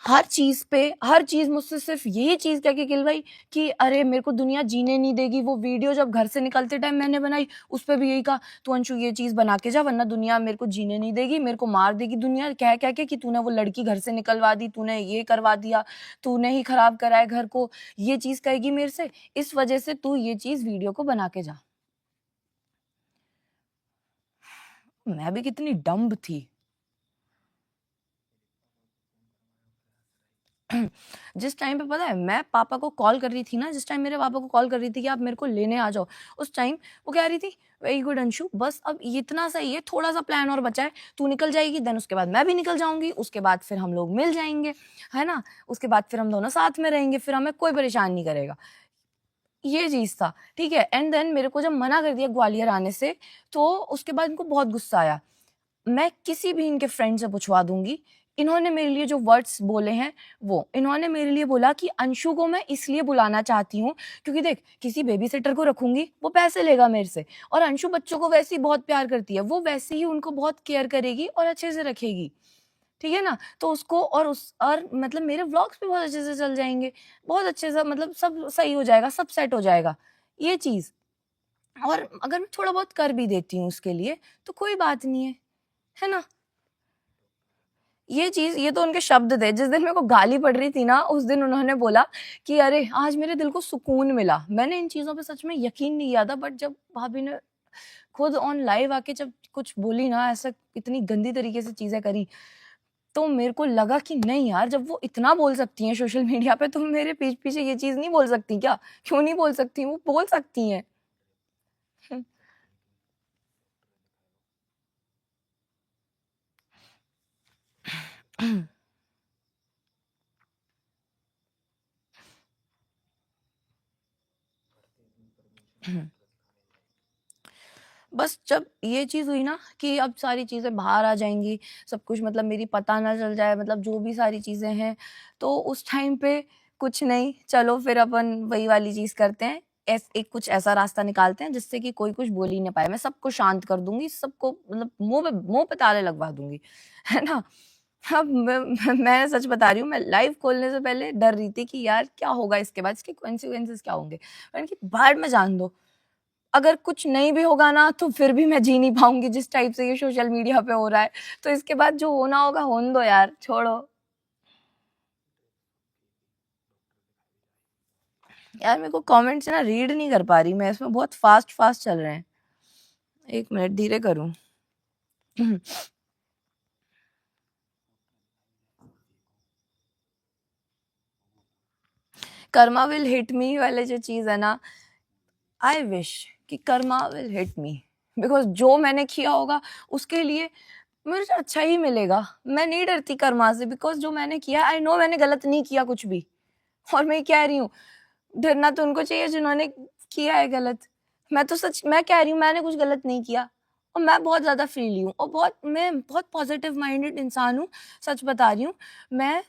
हर चीज पे हर चीज मुझसे सिर्फ यही चीज कह के खिलवाई कि अरे मेरे को दुनिया जीने नहीं देगी। वो वीडियो जब घर से निकलते टाइम मैंने बनाई, उस पे भी यही कहा, तू अंशु ये चीज बना के जा वरना दुनिया मेरे को जीने नहीं देगी, मेरे को मार देगी दुनिया, कह कह के कि तूने वो लड़की घर से निकलवा दी, तूने ये करवा दिया, तूने ही खराब करा है घर को, ये चीज कहेगी मेरे से, इस वजह से तू ये चीज वीडियो को बना के जा। मैं भी कितनी डम्ब थी। जिस टाइम पे पता है मैं पापा को कॉल कर रही थी ना, जिस टाइम मेरे पापा को कॉल कर रही थी कि आप मेरे को लेने आ जाओ, उस टाइम वो कह रही थी, वेरी गुड अंशु, बस अब इतना सही है, थोड़ा सा प्लान और बचा है, तू निकल जाएगी, देन उसके बाद मैं भी निकल जाऊंगी, उसके बाद फिर हम लोग मिल जाएंगे, है ना, उसके बाद फिर हम दोनों साथ में रहेंगे, फिर हमें कोई परेशान नहीं करेगा। ये चीज था, ठीक है। एंड देन मेरे को जब मना कर दिया ग्वालियर आने से, तो उसके बाद इनको बहुत गुस्सा आया। मैं किसी भी इनके फ्रेंड से पूछवा दूंगी, इन्होंने मेरे लिए जो वर्ड्स बोले हैं, वो इन्होंने मेरे लिए बोला कि अंशु को मैं इसलिए बुलाना चाहती हूँ क्योंकि देख, किसी बेबी सिटर को रखूंगी वो पैसे लेगा मेरे से, और अंशु बच्चों को वैसे ही बहुत प्यार करती है, वो वैसे ही उनको बहुत केयर करेगी और अच्छे से रखेगी, ठीक है ना, तो उसको और मतलब मेरे व्लॉग्स भी बहुत अच्छे से चल जाएंगे, बहुत अच्छे से, मतलब सब सही हो जाएगा, सब सेट हो जाएगा, ये चीज। और अगर मैं थोड़ा बहुत कर भी देती हूँ उसके लिए तो कोई बात नहीं है ना। ये चीज, ये तो उनके शब्द थे। जिस दिन मेरे को गाली पड़ रही थी ना, उस दिन उन्होंने बोला कि अरे आज मेरे दिल को सुकून मिला। मैंने इन चीजों पे सच में यकीन नहीं किया था, बट जब भाभी ने खुद ऑन लाइव आके जब कुछ बोली ना, ऐसा इतनी गंदी तरीके से चीजें करी, तो मेरे को लगा कि नहीं यार, जब वो इतना बोल सकती हैं सोशल मीडिया पे, तो मेरे पीछे पीछे ये चीज नहीं बोल सकती क्या? क्यों नहीं बोल सकती? वो बोल सकती हैं। बस जब ये चीज़ हुई ना कि अब सारी चीज़ें बाहर आ जाएँगी, सब कुछ मतलब मेरी पता ना चल जाए, मतलब जो भी सारी चीज़ें हैं, तो उस टाइम पे कुछ नहीं, चलो फिर अपन वही वाली चीज़ करते हैं। एक कुछ ऐसा रास्ता निकालते हैं जिससे कि कोई कुछ बोल ही ना पाए। मैं सबको शांत कर दूँगी, सबको मतलब मुँह पे ताले लगवा दूँगी, है ना? अब मैं सच बता रही हूँ, मैं लाइव खोलने से पहले डर रही थी कि यार क्या होगा इसके बाद, इसके कॉन्सिक्वेंसेज़ क्या होंगे? मैंने कहा भाड़ में जान दो। अगर कुछ नहीं भी होगा ना, तो फिर भी मैं जी नहीं पाऊँगी जिस टाइप से ये सोशल मीडिया पे हो रहा है। तो इसके बाद जो होना होगा होने दो यार, छोड़ो। यार मेरे को कमेंट्स ना रीड नहीं कर पा रही मैं, इसमें बहुत फास्ट चल रहे हैं। 1 मिनट धीरे करूँ। कर्मा विल हिट मी वाले जो चीज़ है ना, आई विश कि Karma will hit me, because जो मैंने किया होगा उसके लिए मुझे अच्छा ही मिलेगा। मैं नहीं डरती कर्मा से, बिकॉज़ जो मैंने किया, आई नो मैंने गलत नहीं किया कुछ भी। और मैं कह रही हूँ, डरना तो उनको चाहिए जिन्होंने किया है गलत। मैं कह रही हूँ मैंने कुछ गलत नहीं किया, और मैं बहुत ज़्यादा फ्रीली हूँ, और मैं बहुत पॉजिटिव माइंडेड इंसान हूँ। सच बता रही हूँ, मैं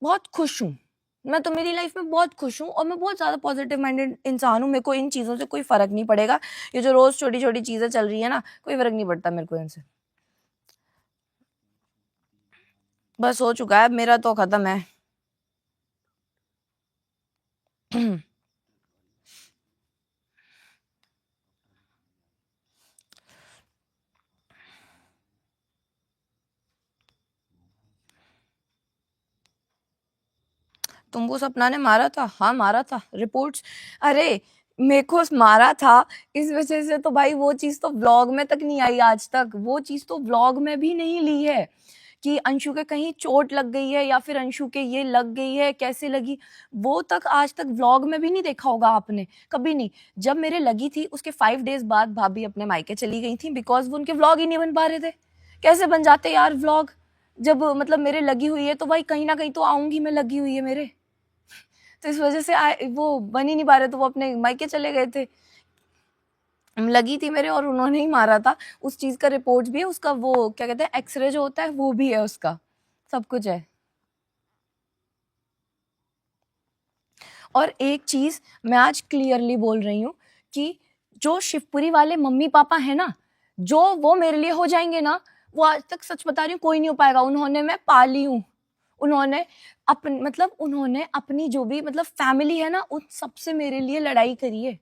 बहुत खुश हूँ। मैं तो मेरी लाइफ में बहुत खुश हूँ, और मैं बहुत ज़्यादा पॉजिटिव माइंडेड इंसान हूँ। मेरे को इन चीज़ों से कोई फ़र्क नहीं पड़ेगा। ये जो रोज़ छोटी-छोटी चीज़ें चल रही है ना, कोई फ़र्क नहीं पड़ता मेरे को इनसे। बस हो चुका है, मेरा तो खत्म है। तुमको सपना ने मारा था? हाँ, मारा था। रिपोर्ट्स, अरे! मेरे को मारा था, इस वज़ह से तो भाई वो चीज़ तो व्लॉग में तक नहीं आई आज तक। वो चीज़ तो व्लॉग में भी नहीं ली है कि अंशु के कहीं चोट लग गई है या फिर अंशु के ये लग गई है, कैसे लगी? वो तक आज तक व्लॉग में भी नहीं देखा होगा आपने, कभी नहीं। जब मेरे लगी थी उसके 5 डेज़ बाद भाभी अपने मायके चली गई थी, बिकॉज़ वो उनके व्लॉग ही नहीं बन पा रहे थे। कैसे बन जाते यार व्लॉग? जब मतलब मेरे लगी हुई है तो भाई कहीं न कहीं तो आऊँगी मैं, लगी हुई है मेरे। तो इस वजह से वो बन ही नहीं पा रहे, तो वो अपने मायके चले गए थे। लगी थी मेरे, और उन्होंने ही मारा था। उस चीज़ का रिपोर्ट भी है, उसका वो क्या कहते हैं, एक्स-रे जो होता है वो भी है उसका, सब कुछ है। और एक चीज़ मैं आज क्लियरली बोल रही हूँ कि जो शिवपुरी वाले मम्मी-पापा हैं ना, जो वो मेरे लिए हो जाएँगे ना, वो आज तक सच बता रही हूँ कोई नहीं हो पाएगा। उन्होंने मैं पाली हूँ। उन्होंने अपनी जो भी मतलब फैमिली है ना, उन सबसे मेरे लिए लड़ाई करी है।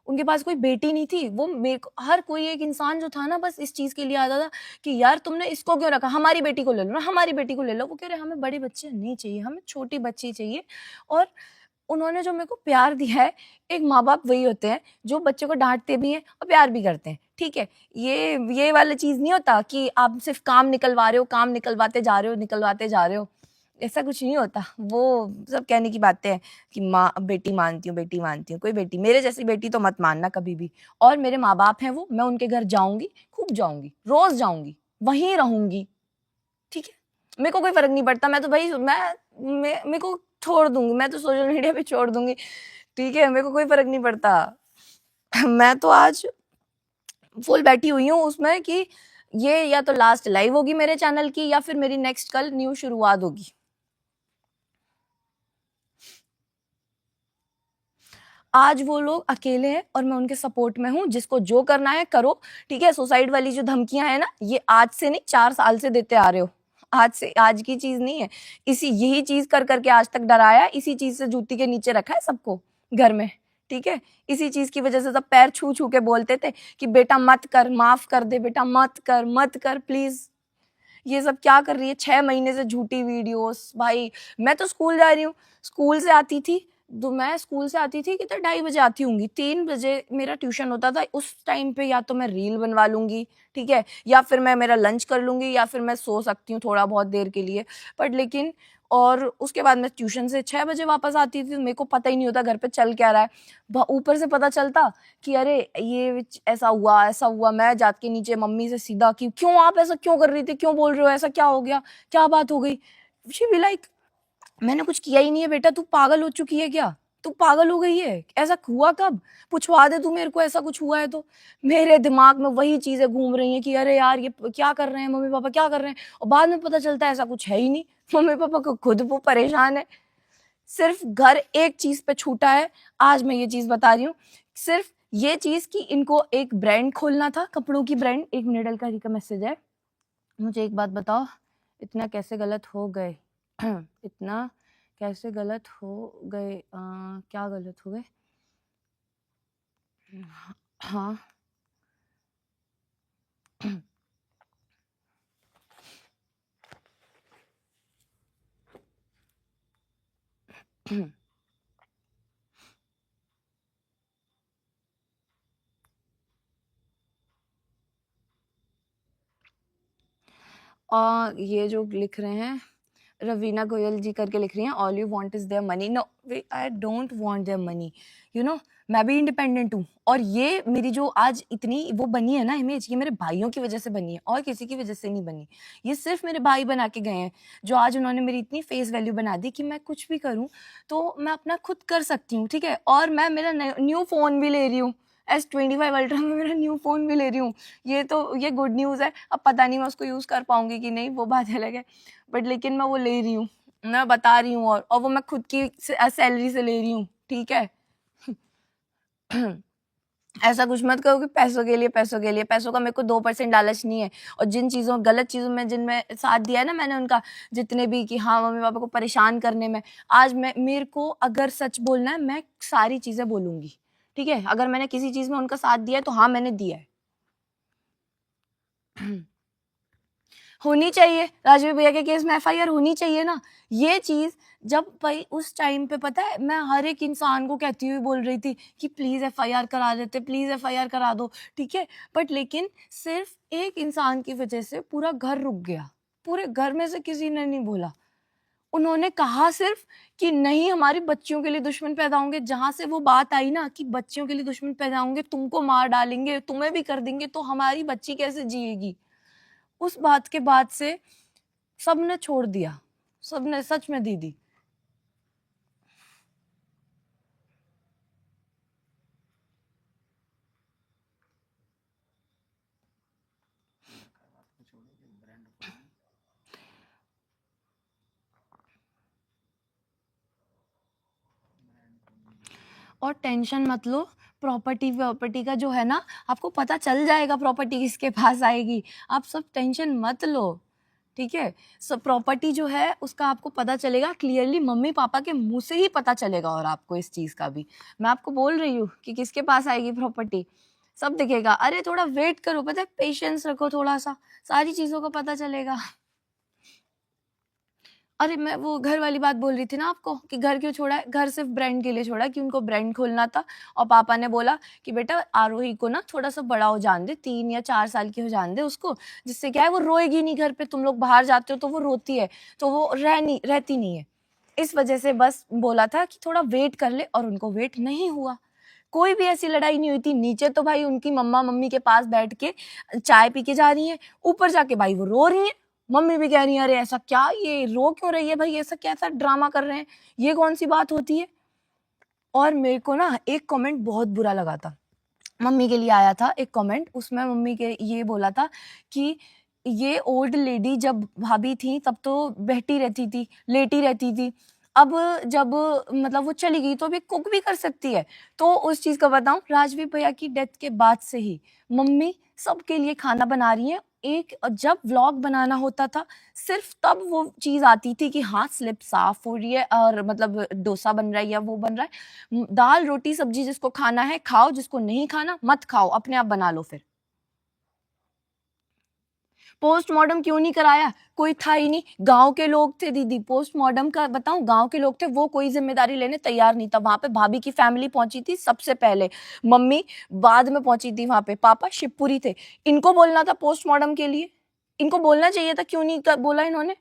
उनके पास कोई बेटी नहीं थी। वो मेरे को, हर कोई एक इंसान जो था ना, बस इस चीज़ के लिए आता था कि यार तुमने इसको क्यों रखा? हमारी बेटी को ले लो ना, हमारी बेटी को ले लो। वो कह रहे हमें बड़े बच्चे नहीं चाहिए, हमें छोटी बच्ची चाहिए। और उन्होंने जो मेरे को प्यार दिया है, एक माँ-बाप वही होते हैं जो बच्चों को डाँटते भी हैं और प्यार भी करते हैं, ठीक है? ये वाला चीज़ नहीं होता कि आप सिर्फ़ काम निकलवा रहे हो, काम निकलवाते जा रहे हो, निकलवाते जा रहे हो। ऐसा कुछ नहीं होता। वो सब कहने की बातें हैं कि माँ बेटी मानती हूँ, बेटी मानती हूँ। कोई बेटी मेरे जैसी बेटी तो मत मानना कभी भी। और मेरे माँ-बाप हैं वो, मैं उनके घर जाऊँगी, खूब जाऊँगी, रोज़ जाऊँगी, वहीं रहूँगी, ठीक है? मेरे को कोई फ़र्क नहीं पड़ता, मैं तो भई मेरे को छोड़ दूँगी, मैं तो सोशल मीडिया पे छोड़ दूँगी, ठीक है? मेरे को कोई फ़र्क नहीं पड़ता। मैं तो आज फुल बैठी हुई हूँ उसमें कि ये या तो लास्ट लाइव होगी मेरे चैनल की या फिर मेरी नेक्स्ट कल न्यू शुरुआत होगी। आज वो लोग अकेले हैं और मैं उनके सपोर्ट में हूँ, जिसको जो करना है करो, ठीक है? सुसाइड वाली जो धमकियाँ हैं ना, ये आज से नहीं 4 साल से देते आ रहे हो। आज की चीज़ नहीं है। यही चीज़ कर के आज तक डराया है, इसी चीज़ से जूती के नीचे रखा है सबको घर में, ठीक है? इसी चीज़ की वजह से सब पैर छू-छू के बोलते थे कि बेटा मत कर, माफ़ कर दे बेटा, मत कर प्लीज़। ये सब क्या कर रही है 6 महीने से झूठी वीडियोस भाई। मैं तो स्कूल जा रही हूँ, स्कूल से आती थी, तो मैं स्कूल से आती थी कितना 2:30 बजे आती होंगी, 3 बजे मेरा ट्यूशन होता था। उस टाइम पे या तो मैं रील बनवा लूँगी, ठीक है? या फिर मैं मेरा लंच कर लूँगी या फिर मैं सो सकती हूँ थोड़ा बहुत देर के लिए। बट लेकिन और उसके बाद मैं ट्यूशन से 6 बजे वापस आती थी, तो मेरे को पता ही नहीं होता घर पे चल क्या रहा है। ब ऊपर से पता चलता कि अरे ये ऐसा हुआ, मैं जाके नीचे मम्मी से सीधा कि क्यों आप ऐसा क्यों कर रही थी? क्यों बोल रहे हो? ऐसा क्या हो गया? क्या बात हो गई? शी बी लाइक मैंने कुछ किया ही नहीं है बेटा, तू पागल हो चुकी है क्या? तू पागल हो गई है? ऐसा हुआ कब? पूछवा दे तू मेरे को ऐसा कुछ हुआ है तो। मेरे दिमाग में वही चीज़ें घूम रही हैं कि अरे यार ये क्या कर रहे हैं मम्मी-पापा क्या कर रहे हैं? और बाद में पता चलता है ऐसा कुछ है ही नहीं। मम्मी-पापा को खुद वो परेशान है। सिर्फ़ घर एक चीज़ पे छूटा है, आज मैं ये चीज़ बता रही हूँ, सिर्फ़ ये चीज़ कि इनको एक ब्रांड खोलना था, कपड़ों की ब्रांड। 1 मिनट अलका जी का मैसेज है। मुझे एक बात बताओ, इतना कैसे गलत हो गए? इतना कैसे गलत हो गए? क्या गलत हो गए? हाँ। ये जो लिख रहे हैं रवीना गोयल जी करके लिख रही हैं all you want is their money. No I don't want their money, you know. मैं भी इंडिपेंडेंट हूँ और ये मेरी जो आज इतनी वो बनी है ना इमेज, ये मेरे भाइयों की वजह से बनी है और किसी की वजह से नहीं बनी। ये सिर्फ मेरे भाई बना के गए हैं, जो आज उन्होंने मेरी इतनी फेस वैल्यू बना दी कि मैं कुछ भी करूँ तो मैं अपना खुद कर सकती हूँ, ठीक है। और मैं मेरा न्यू फोन भी ले रही हूँ, S25 अल्ट्रा में मेरा न्यू फोन भी ले रही हूँ। ये गुड न्यूज़ है। अब पता नहीं मैं उसको यूज़ कर पाऊंगी कि नहीं, वो बात अलग है, बट लेकिन मैं वो ले रही हूँ, मैं बता रही हूँ। और वो मैं खुद की सैलरी से ले रही हूँ, ठीक है। ऐसा कुछ मत करो कि पैसों का मेरे को 2% लालच नहीं है। और जिन चीज़ों गलत चीज़ों में जिनमें साथ दिया है ना मैंने उनका, जितने भी कि हाँ मम्मी पापा को परेशान करने में, आज मैं मेरे को अगर सच बोलना है मैं सारी चीज़ें बोलूँगी, ठीक है। अगर मैंने किसी चीज़ में उनका साथ दिया है तो हाँ मैंने दिया है। होनी चाहिए, राजवीर भैया के केस में एफआईआर होनी चाहिए ना। ये चीज़ जब भाई उस टाइम पे पता है मैं हर एक इंसान को कहती हुई बोल रही थी कि प्लीज़ एफआईआर करा देते, प्लीज़ एफआईआर करा दो, ठीक है। बट लेकिन सिर्फ एक इंसान की वजह से पूरा घर रुक गया। पूरे घर में से किसी ने नहीं बोला। उन्होंने कहा सिर्फ कि नहीं हमारी बच्चियों के लिए दुश्मन पैदा होंगे। जहाँ से वो बात आई ना कि बच्चियों के लिए दुश्मन पैदा होंगे, तुमको मार डालेंगे, तुम्हें भी कर देंगे, तो हमारी बच्ची कैसे जिएगी? उस बात के बाद से सबने छोड़ दिया, सबने सच में दीदी। और टेंशन मत लो, प्रॉपर्टी का जो है ना, आपको पता चल जाएगा प्रॉपर्टी किसके पास आएगी। आप सब टेंशन मत लो, ठीक है। सब प्रॉपर्टी जो है उसका आपको पता चलेगा क्लियरली, मम्मी पापा के मुंह से ही पता चलेगा। और आपको इस चीज़ का भी मैं आपको बोल रही हूँ कि किसके पास आएगी प्रॉपर्टी, सब दिखेगा। अरे थोड़ा वेट करो, पता है पेशेंस रखो थोड़ा सा, सारी चीज़ों का पता चलेगा। अरे मैं वो घर वाली बात बोल रही थी ना आपको कि घर क्यों छोड़ा है, घर सिर्फ ब्रांड के लिए छोड़ा कि उनको ब्रांड खोलना था। और पापा ने बोला कि बेटा आरोही को ना थोड़ा सा बड़ा हो जान दे, 3 या 4 साल की हो जान दे उसको, जिससे क्या है वो रोएगी नहीं घर पे, तुम लोग बाहर जाते हो तो वो रोती है, तो वो रहती नहीं है। इस वजह से बस बोला था कि थोड़ा वेट कर ले, और उनको वेट नहीं हुआ। कोई भी ऐसी लड़ाई नहीं हुई थी। नीचे तो भाई उनकी मम्मा मम्मी के पास बैठ के चाय पी के जा रही हैं, ऊपर जाके भाई वो रो रही हैं। मम्मी भी कह रही है अरे ऐसा क्या, ये रो क्यों रही है भाई, ऐसा कैसा ड्रामा कर रहे हैं, ये कौन सी बात होती है। और मेरे को ना एक कमेंट बहुत बुरा लगा था, मम्मी के लिए आया था एक कमेंट, उसमें मम्मी के ये बोला था कि ये ओल्ड लेडी जब भाभी थी तब तो बैठी रहती थी, लेटी रहती थी, अब जब मतलब वो चली गई तो अभी कुक भी कर सकती है। तो उस चीज का बताऊं, राजवीर भैया की डेथ के बाद से ही मम्मी सबके लिए खाना बना रही है। एक जब व्लॉग बनाना होता था सिर्फ तब वो चीज आती थी कि हाँ स्लिप साफ हो रही है और मतलब डोसा बन रहा है या वो बन रहा है। दाल रोटी सब्जी जिसको खाना है खाओ, जिसको नहीं खाना मत खाओ, अपने आप बना लो। फिर पोस्टमार्टम क्यों नहीं कराया, कोई था ही नहीं, गांव के लोग थे दीदी, पोस्टमार्टम का बताऊं, गांव के लोग थे, वो कोई जिम्मेदारी लेने तैयार नहीं था। वहां पे भाभी की फैमिली पहुंची थी सबसे पहले, मम्मी बाद में पहुंची थी वहां पे, पापा शिवपुरी थे। इनको बोलना था पोस्टमार्टम के लिए, इनको बोलना चाहिए था, क्यों नहीं बोला इन्होंने।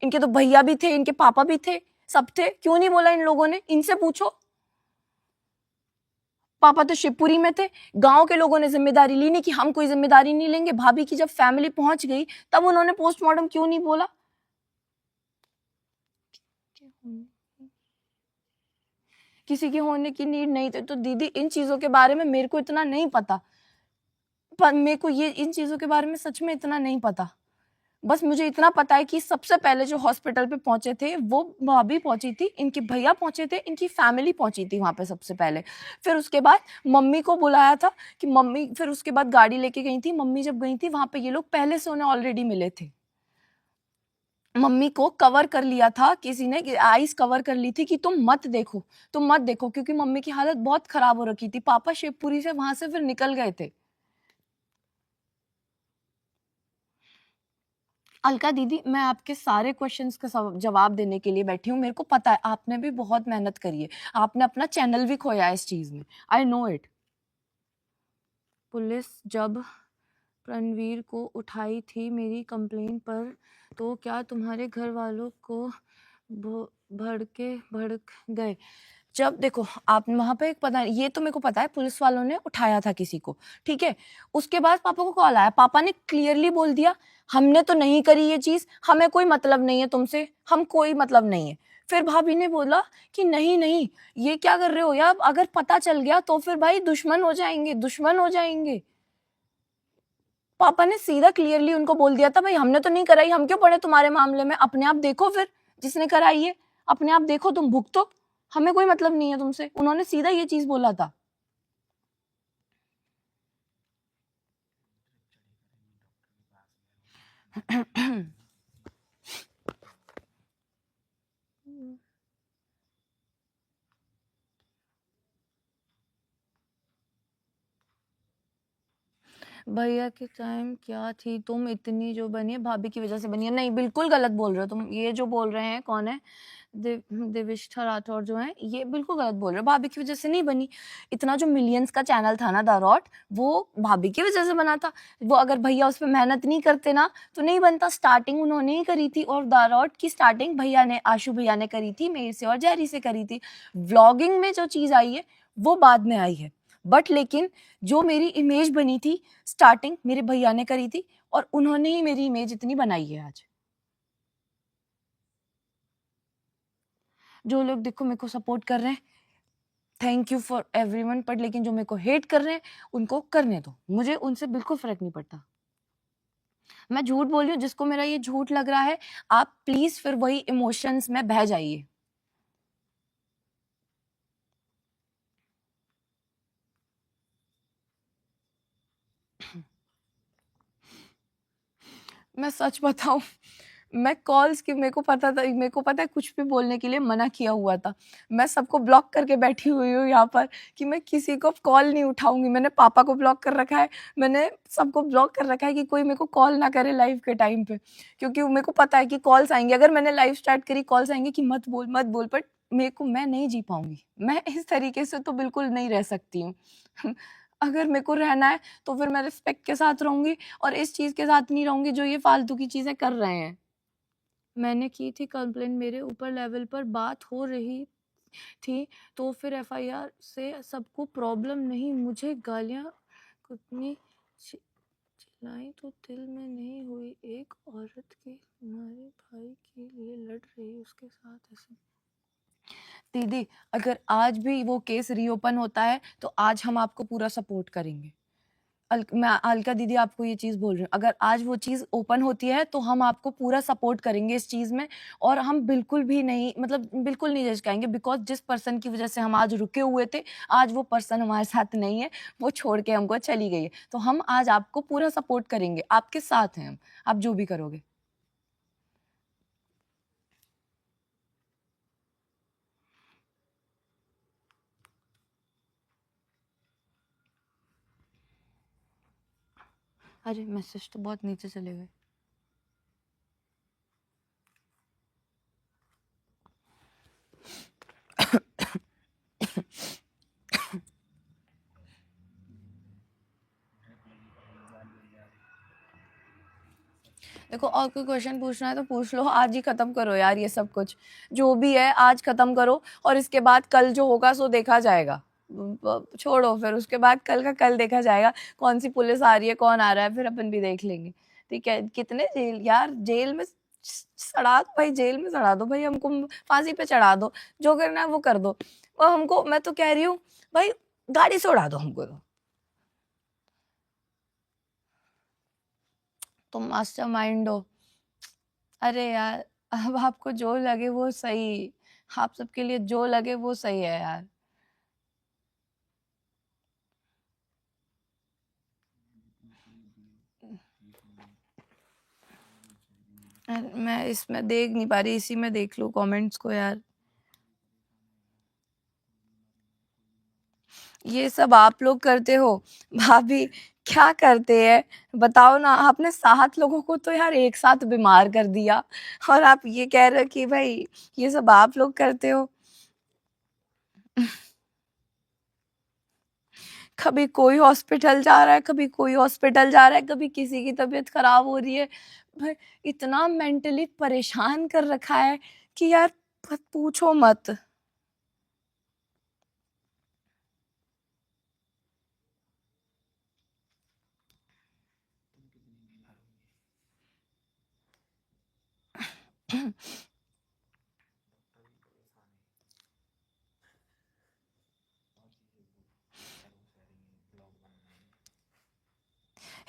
इनके तो भैया भी थे, इनके पापा भी थे, सब थे, क्यों नहीं बोला इन लोगों ने, इनसे पूछो। पापा तो शिवपुरी में थे, गांव के लोगों ने जिम्मेदारी ली नहीं कि हम कोई जिम्मेदारी नहीं लेंगे। भाभी की जब फैमिली पहुंच गई तब उन्होंने पोस्टमार्टम क्यों नहीं बोला। किसी के होने की नीड नहीं थी। तो दीदी इन चीजों के बारे में मेरे को इतना नहीं पता, पर मेरे को ये इन चीजों के बारे में सच में इतना नहीं पता। बस मुझे इतना पता है कि सबसे पहले जो हॉस्पिटल पे पहुंचे थे वो भाभी पहुंची थी, इनके भैया पहुंचे थे, इनकी फैमिली पहुंची थी वहां पे सबसे पहले। फिर उसके बाद मम्मी को बुलाया था कि मम्मी, फिर उसके बाद गाड़ी लेके गई थी मम्मी, जब गई थी वहां पे ये लोग पहले से उन्हें ऑलरेडी मिले थे। मम्मी को कवर कर लिया था किसी ने, आईज कवर कर ली थी कि तुम मत देखो, तुम मत देखो, क्योंकि मम्मी की हालत बहुत खराब हो रखी थी। पापा शिवपुरी से वहां से फिर निकल गए थे। अलका दीदी मैं आपके सारे क्वेश्चंस का जवाब देने के लिए बैठी हूँ। मेरे को पता है आपने भी बहुत मेहनत करी है, आपने अपना चैनल भी खोया है इस चीज में, आई नो इट। पुलिस जब रणवीर को उठाई थी मेरी कंप्लेन पर, तो क्या तुम्हारे घर वालों को भड़क गए। जब देखो आप वहां पे, एक पता ये तो मेरे को पता है पुलिस वालों ने उठाया था किसी को, ठीक है। उसके बाद पापा को कॉल आया, पापा ने क्लियरली बोल दिया हमने तो नहीं करी ये चीज, हमें कोई मतलब नहीं है तुमसे, हम कोई मतलब नहीं है। फिर भाभी ने बोला कि नहीं नहीं ये क्या कर रहे हो यार, अगर पता चल गया तो फिर भाई दुश्मन हो जाएंगे, दुश्मन हो जाएंगे। पापा ने सीधा क्लियरली उनको बोल दिया था भाई हमने तो नहीं कराई, हम क्यों पड़े तुम्हारे मामले में, अपने आप देखो, फिर जिसने कराई है अपने आप देखो, तुम भुगतो, हमें कोई मतलब नहीं है तुमसे। उन्होंने सीधा ये चीज बोला था। भैया के टाइम क्या थी तुम, इतनी जो बनी है भाभी की वजह से बनी है। नहीं बिल्कुल गलत बोल रहे हो तुम, ये जो बोल रहे हैं कौन है, देविष्ठा राठौर जो है, ये बिल्कुल गलत बोल रहे हो, भाभी की वजह से नहीं बनी। इतना जो मिलियंस का चैनल था ना द रॉट, वो भाभी की वजह से बना था। वो अगर भैया उस पर मेहनत नहीं करते ना तो नहीं बनता। स्टार्टिंग उन्होंने ही करी थी, और द रॉट की स्टार्टिंग भैया ने, आशु भैया ने करी थी, मेरे से और जेरी से करी थी। व्लॉगिंग में जो चीज आई है वो बाद में आई है, बट लेकिन जो मेरी इमेज बनी थी स्टार्टिंग मेरे भैया ने करी थी, और उन्होंने ही मेरी इमेज इतनी बनाई है आज। जो लोग देखो मेरे को सपोर्ट कर रहे हैं, thank you for everyone, but लेकिन जो मेरे को हेट कर रहे हैं उनको करने दो, मुझे उनसे बिल्कुल फर्क नहीं पड़ता। मैं झूठ बोल रही हूँ, जिसको मेरा ये झूठ लग रहा है आप प्लीज फिर वही इमोशंस में बह जाइए। मैं सच बताऊं, मैं कॉल्स की मेरे को पता था, मेरे को पता है कुछ भी बोलने के लिए मना किया हुआ था। मैं सबको ब्लॉक करके बैठी हुई हूँ यहाँ पर कि मैं किसी को कॉल नहीं उठाऊँगी। मैंने पापा को ब्लॉक कर रखा है, मैंने सबको ब्लॉक कर रखा है कि कोई मेरे को कॉल ना करे लाइव के टाइम पे, क्योंकि मेरे को पता है कि कॉल्स आएँगे। अगर मैंने लाइव स्टार्ट करी, कॉल्स आएँगे कि मत बोल, मत बोल, बट मैं नहीं जी पाऊँगी। मैं इस तरीके से तो बिल्कुल नहीं रह सकती हूँ। अगर मेरे को रहना है तो फिर मैं रिस्पेक्ट के साथ रहूँगी और इस चीज़ के साथ नहीं रहूँगी जो ये फालतू की चीज़ें कर रहे हैं। मैंने की थी कंप्लेंट, मेरे ऊपर लेवल पर बात हो रही थी, तो फिर एफआईआर से सबको प्रॉब्लम नहीं, मुझे गालियाँ कितनी चिल्लाई तो दिल में नहीं हुई। एक औरत के हमारे भाई के लिए लड़ रही, उसके साथ ऐसे। दीदी, अगर आज भी वो केस रीओपन होता है तो आज हम आपको पूरा सपोर्ट करेंगे। मैं अलका दीदी आपको ये चीज़ बोल रही हूँ, अगर आज वो चीज़ ओपन होती है तो हम आपको पूरा सपोर्ट करेंगे इस चीज़ में, और हम बिल्कुल भी नहीं, मतलब बिल्कुल नहीं झिझकाएँगे, बिकॉज़ जिस पर्सन की वज़ह से हम आज रुके हुए थे, आज वो पर्सन हमारे साथ नहीं है, वो छोड़ के हमको चली गई है। तो हम आज आपको पूरा सपोर्ट करेंगे, आपके साथ हैं हम, आप जो भी करोगे। अरे! मैसेज तो बहुत नीचे चले गए। देखो, और कोई क्वेश्चन पूछना है तो पूछ लो, आज ही खत्म करो यार ये सब कुछ। जो भी है आज खत्म करो, और इसके बाद कल जो होगा सो देखा जाएगा। छोड़ो, फिर उसके बाद कल का कल देखा जाएगा, कौन सी पुलिस आ रही है, कौन आ रहा है, फिर अपन भी देख लेंगे। ठीक है, कितने जेल यार, जेल में सड़ा दो भाई, जेल में सड़ा दो भाई, हमको फांसी पे चढ़ा दो, जो करना है वो कर दो। और हमको, मैं तो कह रही हूँ भाई, गाड़ी से उड़ा दो हमको तो। तुम मास्टरमाइंड हो। अरे यार, अब आपको जो लगे वो सही, आप सबके लिए जो लगे वो सही है यार। मैं इसमें देख नहीं पा रही, इसी में देख लूँ कमेंट्स को यार। ये सब आप लोग करते हो भाभी, क्या करते हैं बताओ ना। आपने 7 लोगों को तो यार एक साथ बीमार कर दिया, और आप ये कह रहे हो कि भाई ये सब आप लोग करते हो। कभी कोई हॉस्पिटल जा रहा है, कभी कोई हॉस्पिटल जा रहा है, कभी किसी की तबीयत खराब हो रही है। भाई इतना मेंटली परेशान कर रखा है कि यार पूछो मत।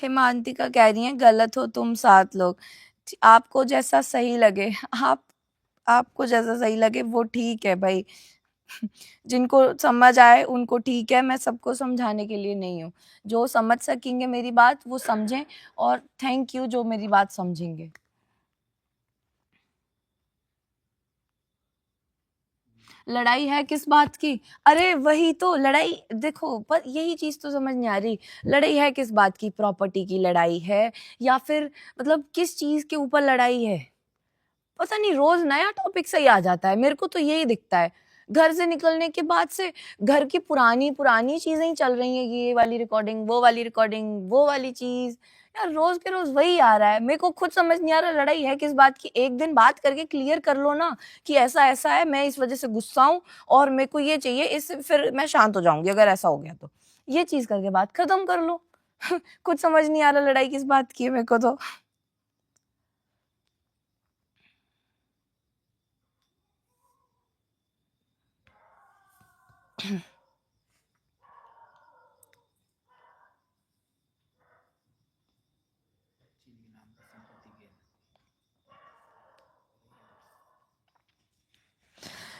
हिमांतिका कह रही हैं गलत हो तुम 7 लोग। आपको जैसा सही लगे, आप आपको जैसा सही लगे वो ठीक है भाई। जिनको समझ आए उनको ठीक है, मैं सबको समझाने के लिए नहीं हूँ। जो समझ सकेंगे मेरी बात वो समझें, और थैंक यू जो मेरी बात समझेंगे। लड़ाई है किस बात की? अरे वही तो लड़ाई, देखो पर यही चीज़ तो समझ नहीं आ रही। लड़ाई है किस बात की? प्रॉपर्टी की लड़ाई है, या फिर मतलब किस चीज़ के ऊपर लड़ाई है? पता नहीं, रोज़ नया टॉपिक सही आ जाता है। मेरे को तो यही दिखता है। घर से निकलने के बाद से घर की पुरानी-पुरानी चीज़ें ही चल रही हैं, ये वाली रिकॉर्डिंग, वो वाली रिकॉर्डिंग, वो वाली चीज़। यार रोज़ के रोज़ वही आ रहा है। मेरे को खुद समझ नहीं आ रहा लड़ाई है किस बात की? एक दिन बात करके क्लियर कर लो ना कि ऐसा-ऐसा है, मैं इस वज़ह से गुस्सा हूँ और मेरे को ये चाहिए, इससे फिर मैं शांत हो जाऊँगी अगर ऐसा हो गया तो। ये चीज़ करके बात खत्म कर लो। कुछ समझ नहीं आ रहा लड़ाई किस बात की है मेरे को तो।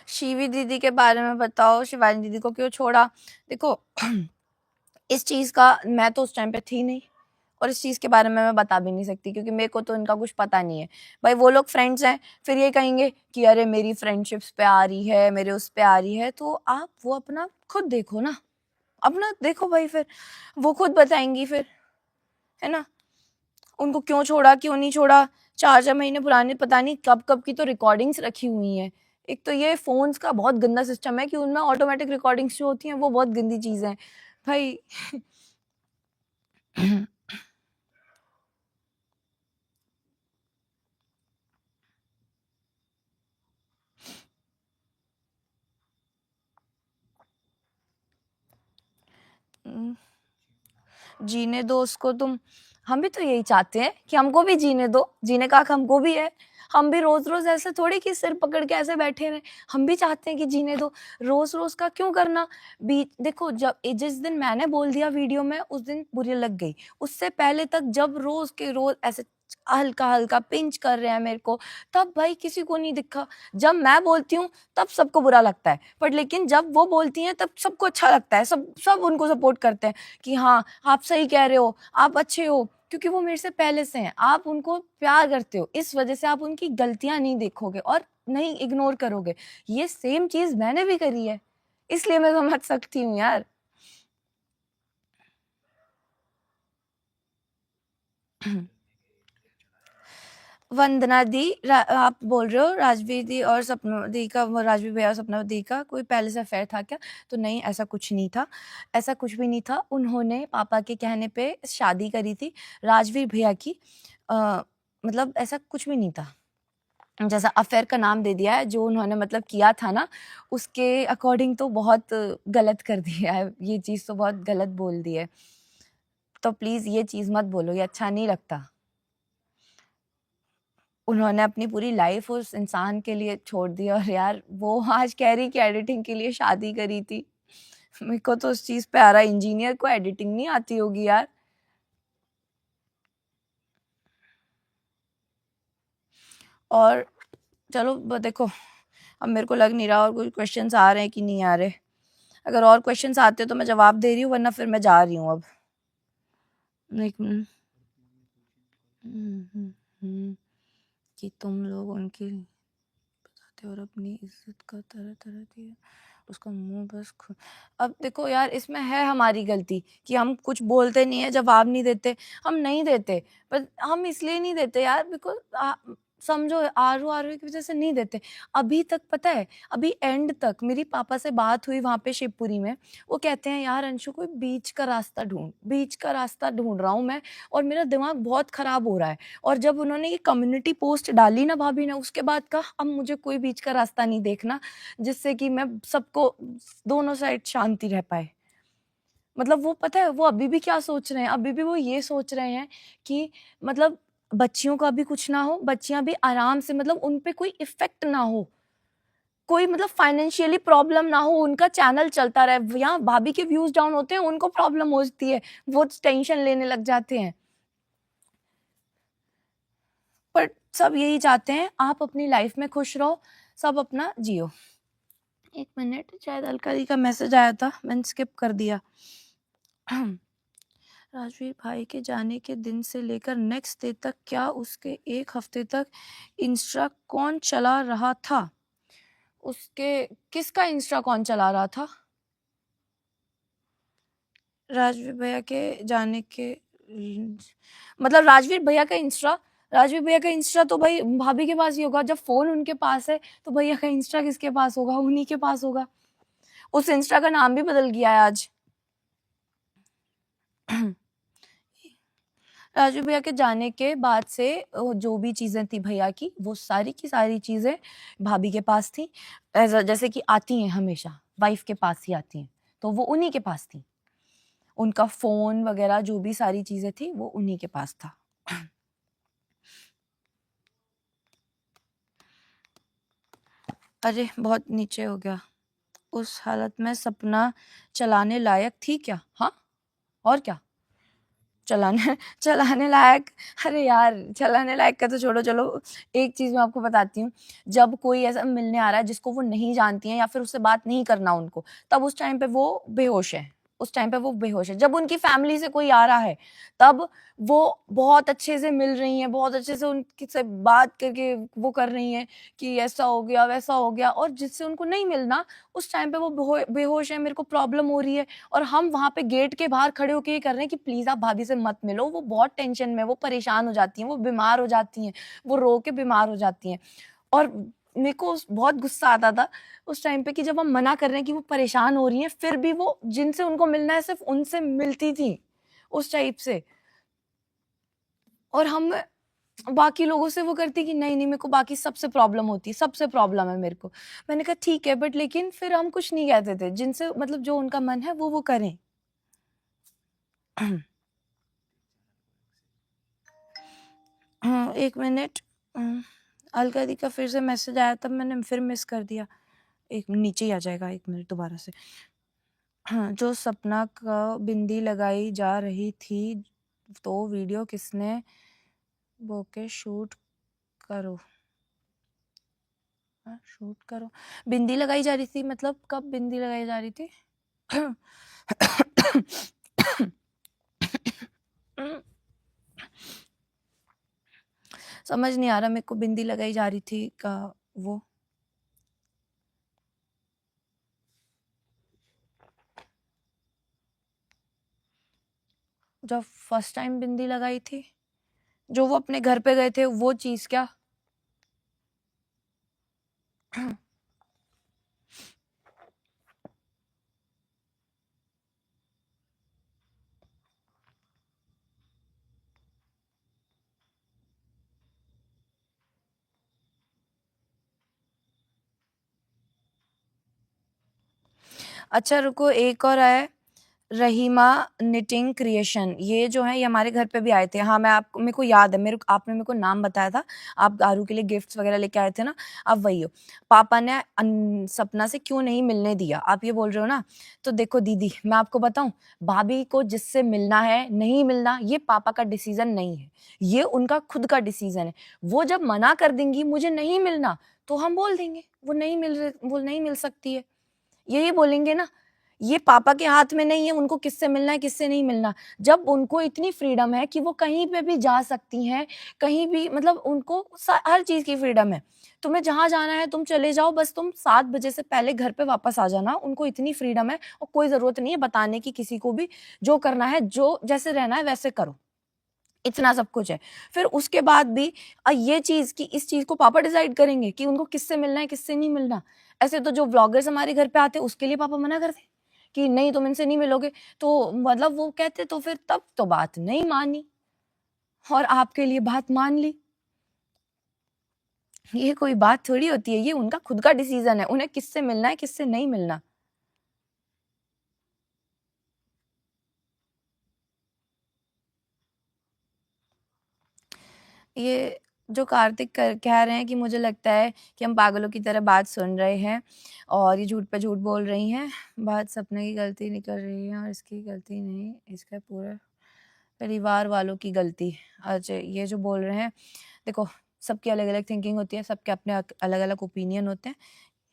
शिवी दीदी के बारे में बताओ, शिवानी दीदी को क्यों छोड़ा? देखो, इस चीज़ का मैं तो उस टाइम पे थी नहीं, और इस चीज़ के बारे में मैं बता भी नहीं सकती क्योंकि मेरे को तो इनका कुछ पता नहीं है। भाई वो लोग फ्रेंड्स हैं, फिर ये कहेंगे कि अरे मेरी फ्रेंडशिप्स पे आ रही है, मेरे उस पे आ रही है, तो आप वो अपना खुद देखो ना, अपना देखो भाई, फिर वो खुद बताएँगी फिर, है ना? उनको क्यों छोड़ा, क्यों नहीं छोड़ा, 4-4 महीने पुरानी पता नहीं कब-कब की तो रिकॉर्डिंग्स रखी हुई हैं। एक तो ये फ़ोन्स का बहुत गंदा सिस्टम है कि उनमें ऑटोमैटिक रिकॉर्डिंग्स जो होती हैं वो बहुत गंदी चीज़ हैं। भाई उम, जीने दो उसको तुम। हम भी तो यही चाहते हैं कि हमको भी जीने दो, जीने का हक हमको भी है। हम भी रोज़-रोज़ ऐसे थोड़ी कि सिर पकड़ के ऐसे बैठे रहें, हम भी चाहते हैं कि जीने दो। रोज़-रोज़ का क्यों करना? देखो जब जिस दिन मैंने बोल दिया वीडियो में उस दिन बुरी लग गई। उससे पहले तक जब रोज़ के रोज़ ऐसे हल्का-हल्का पिंच कर रहे हैं मेरे को, तब भाई किसी को नहीं दिखा। जब मैं बोलती हूँ तब सबको बुरा लगता है, बट लेकिन जब वो बोलती हैं तब सबको अच्छा लगता है, सब सब उनको सपोर्ट करते हैं कि हाँ, आप सही कह रहे हो, आप अच्छे हो, क्योंकि वो मेरे से पहले से हैं। आप उनको प्यार करते हो, इस वजह से आप उनकी गलतियाँ नहीं देखोगे और नहीं इग्नोर करोगे। ये सेम चीज़ मैंने भी करी है, इसलिए मैं समझ सकती हूँ यार। वंदना दी, आप बोल रहे हो राजवीर दी और सपना दी का, वो राजवीर भैया और सपना दी का कोई पहले से अफेयर था क्या? तो नहीं, ऐसा कुछ नहीं था, ऐसा कुछ भी नहीं था। उन्होंने पापा के कहने पे शादी करी थी राजवीर भैया की। अ, मतलब ऐसा कुछ भी नहीं था। जैसा अफेयर का नाम दे दिया है, जो उन्होंने मतलब किया था ना, उसके अकॉर्डिंग तो बहुत गलत कर दिया है, ये चीज़ तो बहुत गलत बोल दी है। तो प्लीज़ ये चीज़ मत बोलो, ये अच्छा नहीं लगता। उन्होंने अपनी पूरी लाइफ उस इंसान के लिए छोड़ दी और यार वो आज कह रही कि एडिटिंग के लिए शादी करी थी। मेरे को तो उस चीज़ पे आ रहा है, इंजीनियर को एडिटिंग नहीं आती होगी यार। और चलो देखो, अब मेरे को लग नहीं रहा और कोई क्वेश्चंस आ रहे हैं कि नहीं आ रहे। अगर और क्वेश्चंस आते तो मैं जवाब दे रही हूँ, वरना फिर मैं जा रही हूँ अब। एक मिनट। हम्म, हम्म, हम्म, कि तुम लोग उनकी बताते और अपनी इज्जत का तरह तरह दिया, उसका मुंह बस अब देखो यार, इसमें है हमारी गलती कि हम कुछ बोलते नहीं है, जवाब नहीं देते। हम नहीं देते, पर हम इसलिए नहीं देते यार, बिकॉज समझो आरू आरू की वजह से नहीं देते। अभी तक पता है, अभी एंड तक मेरी पापा से बात हुई वहां पे शिवपुरी में। वो कहते हैं यार अंशु, कोई बीच का रास्ता ढूंढ रहा हूँ मैं, और मेरा दिमाग बहुत खराब हो रहा है। और जब उन्होंने ये कम्युनिटी पोस्ट डाली ना भाभी ने, उसके बाद कहा अब मुझे कोई बीच का रास्ता नहीं देखना, जिससे कि मैं सबको, दोनों साइड शांति रह पाए। मतलब वो पता है वो अभी भी क्या सोच रहे हैं, अभी भी वो ये सोच रहे हैं कि मतलब बच्चियों का भी कुछ ना हो, बच्चियां भी आराम से, मतलब उन पे कोई इफेक्ट ना हो, कोई मतलब फाइनेंशियली प्रॉब्लम ना हो, उनका चैनल चलता रहे। यहाँ भाभी के व्यूज डाउन होते हैं, उनको प्रॉब्लम होती है, वो टेंशन लेने लग जाते हैं। पर सब यही चाहते हैं आप अपनी लाइफ में खुश रहो, सब अपना जियो। एक मिनट, शायद अलकारी का मैसेज आया था, मैंने स्किप कर दिया। राजवीर भाई के जाने के दिन से लेकर नेक्स्ट डे तक, क्या उसके एक हफ्ते तक इंस्टा कौन चला रहा था? उसके किसका इंस्टा कौन चला रहा था? राजवीर भैया के जाने के मतलब राजवीर भैया का इंस्टा तो भाई भाभी के पास ही होगा। जब फोन उनके पास है तो भैया का इंस्टा किसके पास होगा? उन्हीं के पास होगा। उस इंस्टा का नाम भी बदल गया है आज। राजू भैया के जाने के बाद से जो भी चीजें थी भैया की, वो सारी की सारी चीजें भाभी के पास थी। जैसे कि आती हैं हमेशा वाइफ के पास ही आती हैं, तो वो उन्हीं के पास थी। उनका फोन वगैरह जो भी सारी चीजें थी वो उन्हीं के पास था। अरे बहुत नीचे हो गया। उस हालत में सपना चलाने लायक थी क्या? हाँ, और क्या चलाने चलाने लायक? अरे यार, चलाने लायक का तो छोड़ो, चलो एक चीज मैं आपको बताती हूँ। जब कोई ऐसा मिलने आ रहा है जिसको वो नहीं जानती हैं या फिर उससे बात नहीं करना उनको, तब उस टाइम पे वो बेहोश है, उस टाइम पे वो बेहोश है। जब उनकी फैमिली से कोई आ रहा है तब वो बहुत अच्छे से मिल रही हैं, बहुत अच्छे से उनकी से बात करके वो कर रही हैं कि ऐसा हो गया, वैसा हो गया, और जिससे उनको नहीं मिलना उस टाइम पे वो बेहोश है, मेरे को प्रॉब्लम हो रही है, और हम वहाँ पे गेट के बाहर खड़े होके ये कर रहे हैं कि प्लीज़ आप भाभी से मत मिलो। वो बहुत टेंशन में, वो परेशान हो जाती हैं, वो बीमार हो जाती हैं, वो रो के बीमार हो जाती हैं। और मेरे को बहुत गुस्सा आता था उस टाइम पे कि जब हम मना कर रहे हैं कि वो परेशान हो रही हैं, फिर भी वो जिनसे उनको मिलना है सिर्फ उनसे मिलती थी उस टाइप से। और हम बाकी लोगों से वो करती कि नहीं नहीं, मेरे को बाकी सबसे प्रॉब्लम होती है, सबसे प्रॉब्लम है मेरे को। मैंने कहा ठीक है, बट लेकिन फिर हम कुछ नहीं कहते थे, जिनसे मतलब जो उनका मन है वो करें। हाँ, 1 मिनट। अलका दी का फिर से मैसेज आया, तब मैंने फिर मिस कर दिया। एक नीचे ही आ जाएगा, 1 मिनट दोबारा से। हाँ, जो सपना का बिंदी लगाई जा रही थी, तो वीडियो किसने बोके शूट करो। शूट करो, बिंदी लगाई जा रही थी मतलब कब बिंदी लगाई जा रही थी? समझ नहीं आ रहा मेरे को, बिंदी लगाई जा रही थी का वो। जब फर्स्ट टाइम बिंदी लगाई थी, जो वो अपने घर पे गए थे, वो चीज क्या? अच्छा रुको, एक और आया, रहीमा निटिंग क्रिएशन, ये जो है ये हमारे घर पे भी आए थे। हाँ, मैं आपको, मेरे को याद है, आपने मेरे को नाम बताया था, आप गारू के लिए गिफ्ट्स वगैरह लेके आए थे ना, आप वही हो। पापा ने सपना से क्यों नहीं मिलने दिया, आप ये बोल रहे हो ना? तो देखो दीदी, मैं आपको बताऊं, भाभी को जिससे मिलना है, नहीं मिलना, ये पापा का डिसीजन नहीं है, ये उनका खुद का डिसीजन है। वो जब मना कर देंगी मुझे नहीं मिलना, तो हम बोल देंगे वो नहीं मिल सकती है, यही बोलेंगे ना। ये पापा के हाथ में नहीं है उनको किससे मिलना है, किससे नहीं मिलना। जब उनको इतनी फ्रीडम है कि वो कहीं पे भी जा सकती हैं, कहीं भी, मतलब उनको हर चीज की फ्रीडम है। तुम्हें जहां जाना है तुम चले जाओ, बस तुम 7 बजे से पहले घर पे वापस आ जाना, उनको इतनी फ्रीडम है, और कोई जरूरत नहीं है बताने की किसी को भी। जो करना है, जो जैसे रहना है वैसे करो, इतना सब कुछ है। फिर उसके बाद भी ये चीज कि इस चीज को पापा डिसाइड करेंगे कि उनको किससे मिलना है, किससे नहीं मिलना। ऐसे तो जो व्लॉगर्स हमारे घर पे आते, उसके लिए पापा मना करते कि नहीं तुम इनसे नहीं मिलोगे, तो मतलब वो कहते, तो फिर तब तो बात नहीं मानी और आपके लिए बात मान ली। ये कोई बात थोड़ी होती है, ये उनका खुद का डिसीजन है, उन्हें किससे मिलना है, किससे नहीं मिलना। ये जो कार्तिक कह रहे हैं कि मुझे लगता है कि हम पागलों की तरह बात सुन रहे हैं और ये झूठ पे झूठ बोल रही हैं, बात सपने की गलती निकल रही है और इसकी गलती नहीं, इसका पूरा परिवार वालों की गलती। अच्छा, ये जो बोल रहे हैं, देखो सबकी अलग अलग थिंकिंग होती है, सबके अपने अलग अलग ओपिनियन होते हैं।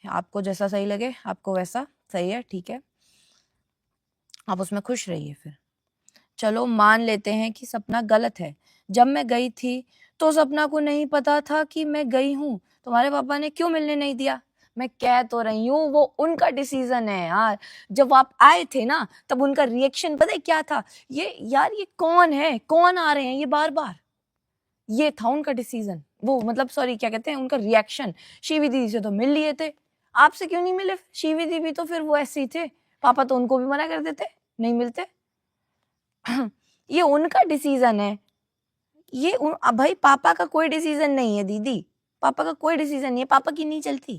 आपको जैसा सही लगे, आपको वैसा सही है, ठीक है, आप उसमें खुश रहिए। फिर चलो मान लेते हैं कि सपना गलत है। जब मैं गई थी तो सपना को नहीं पता था कि मैं गई हूँ, तुम्हारे पापा ने क्यों मिलने नहीं दिया? मैं कह तो रही हूँ वो उनका डिसीजन है यार। जब आप आए थे ना, तब उनका रिएक्शन पता है क्या था? ये यार ये कौन है, कौन आ रहे हैं ये बार बार, ये था उनका डिसीजन। वो मतलब सॉरी क्या कहते हैं, उनका रिएक्शन। शिवी दीदी से तो मिल लिए थे, आपसे क्यों नहीं मिले? शिवी दीदी भी तो फिर वो ऐसे ही थे, पापा तो उनको भी मना कर देते, नहीं मिलते। ये उनका डिसीजन है। भाई पापा का कोई डिसीजन नहीं है दीदी, पापा का कोई डिसीजन नहीं है, पापा की नहीं चलती।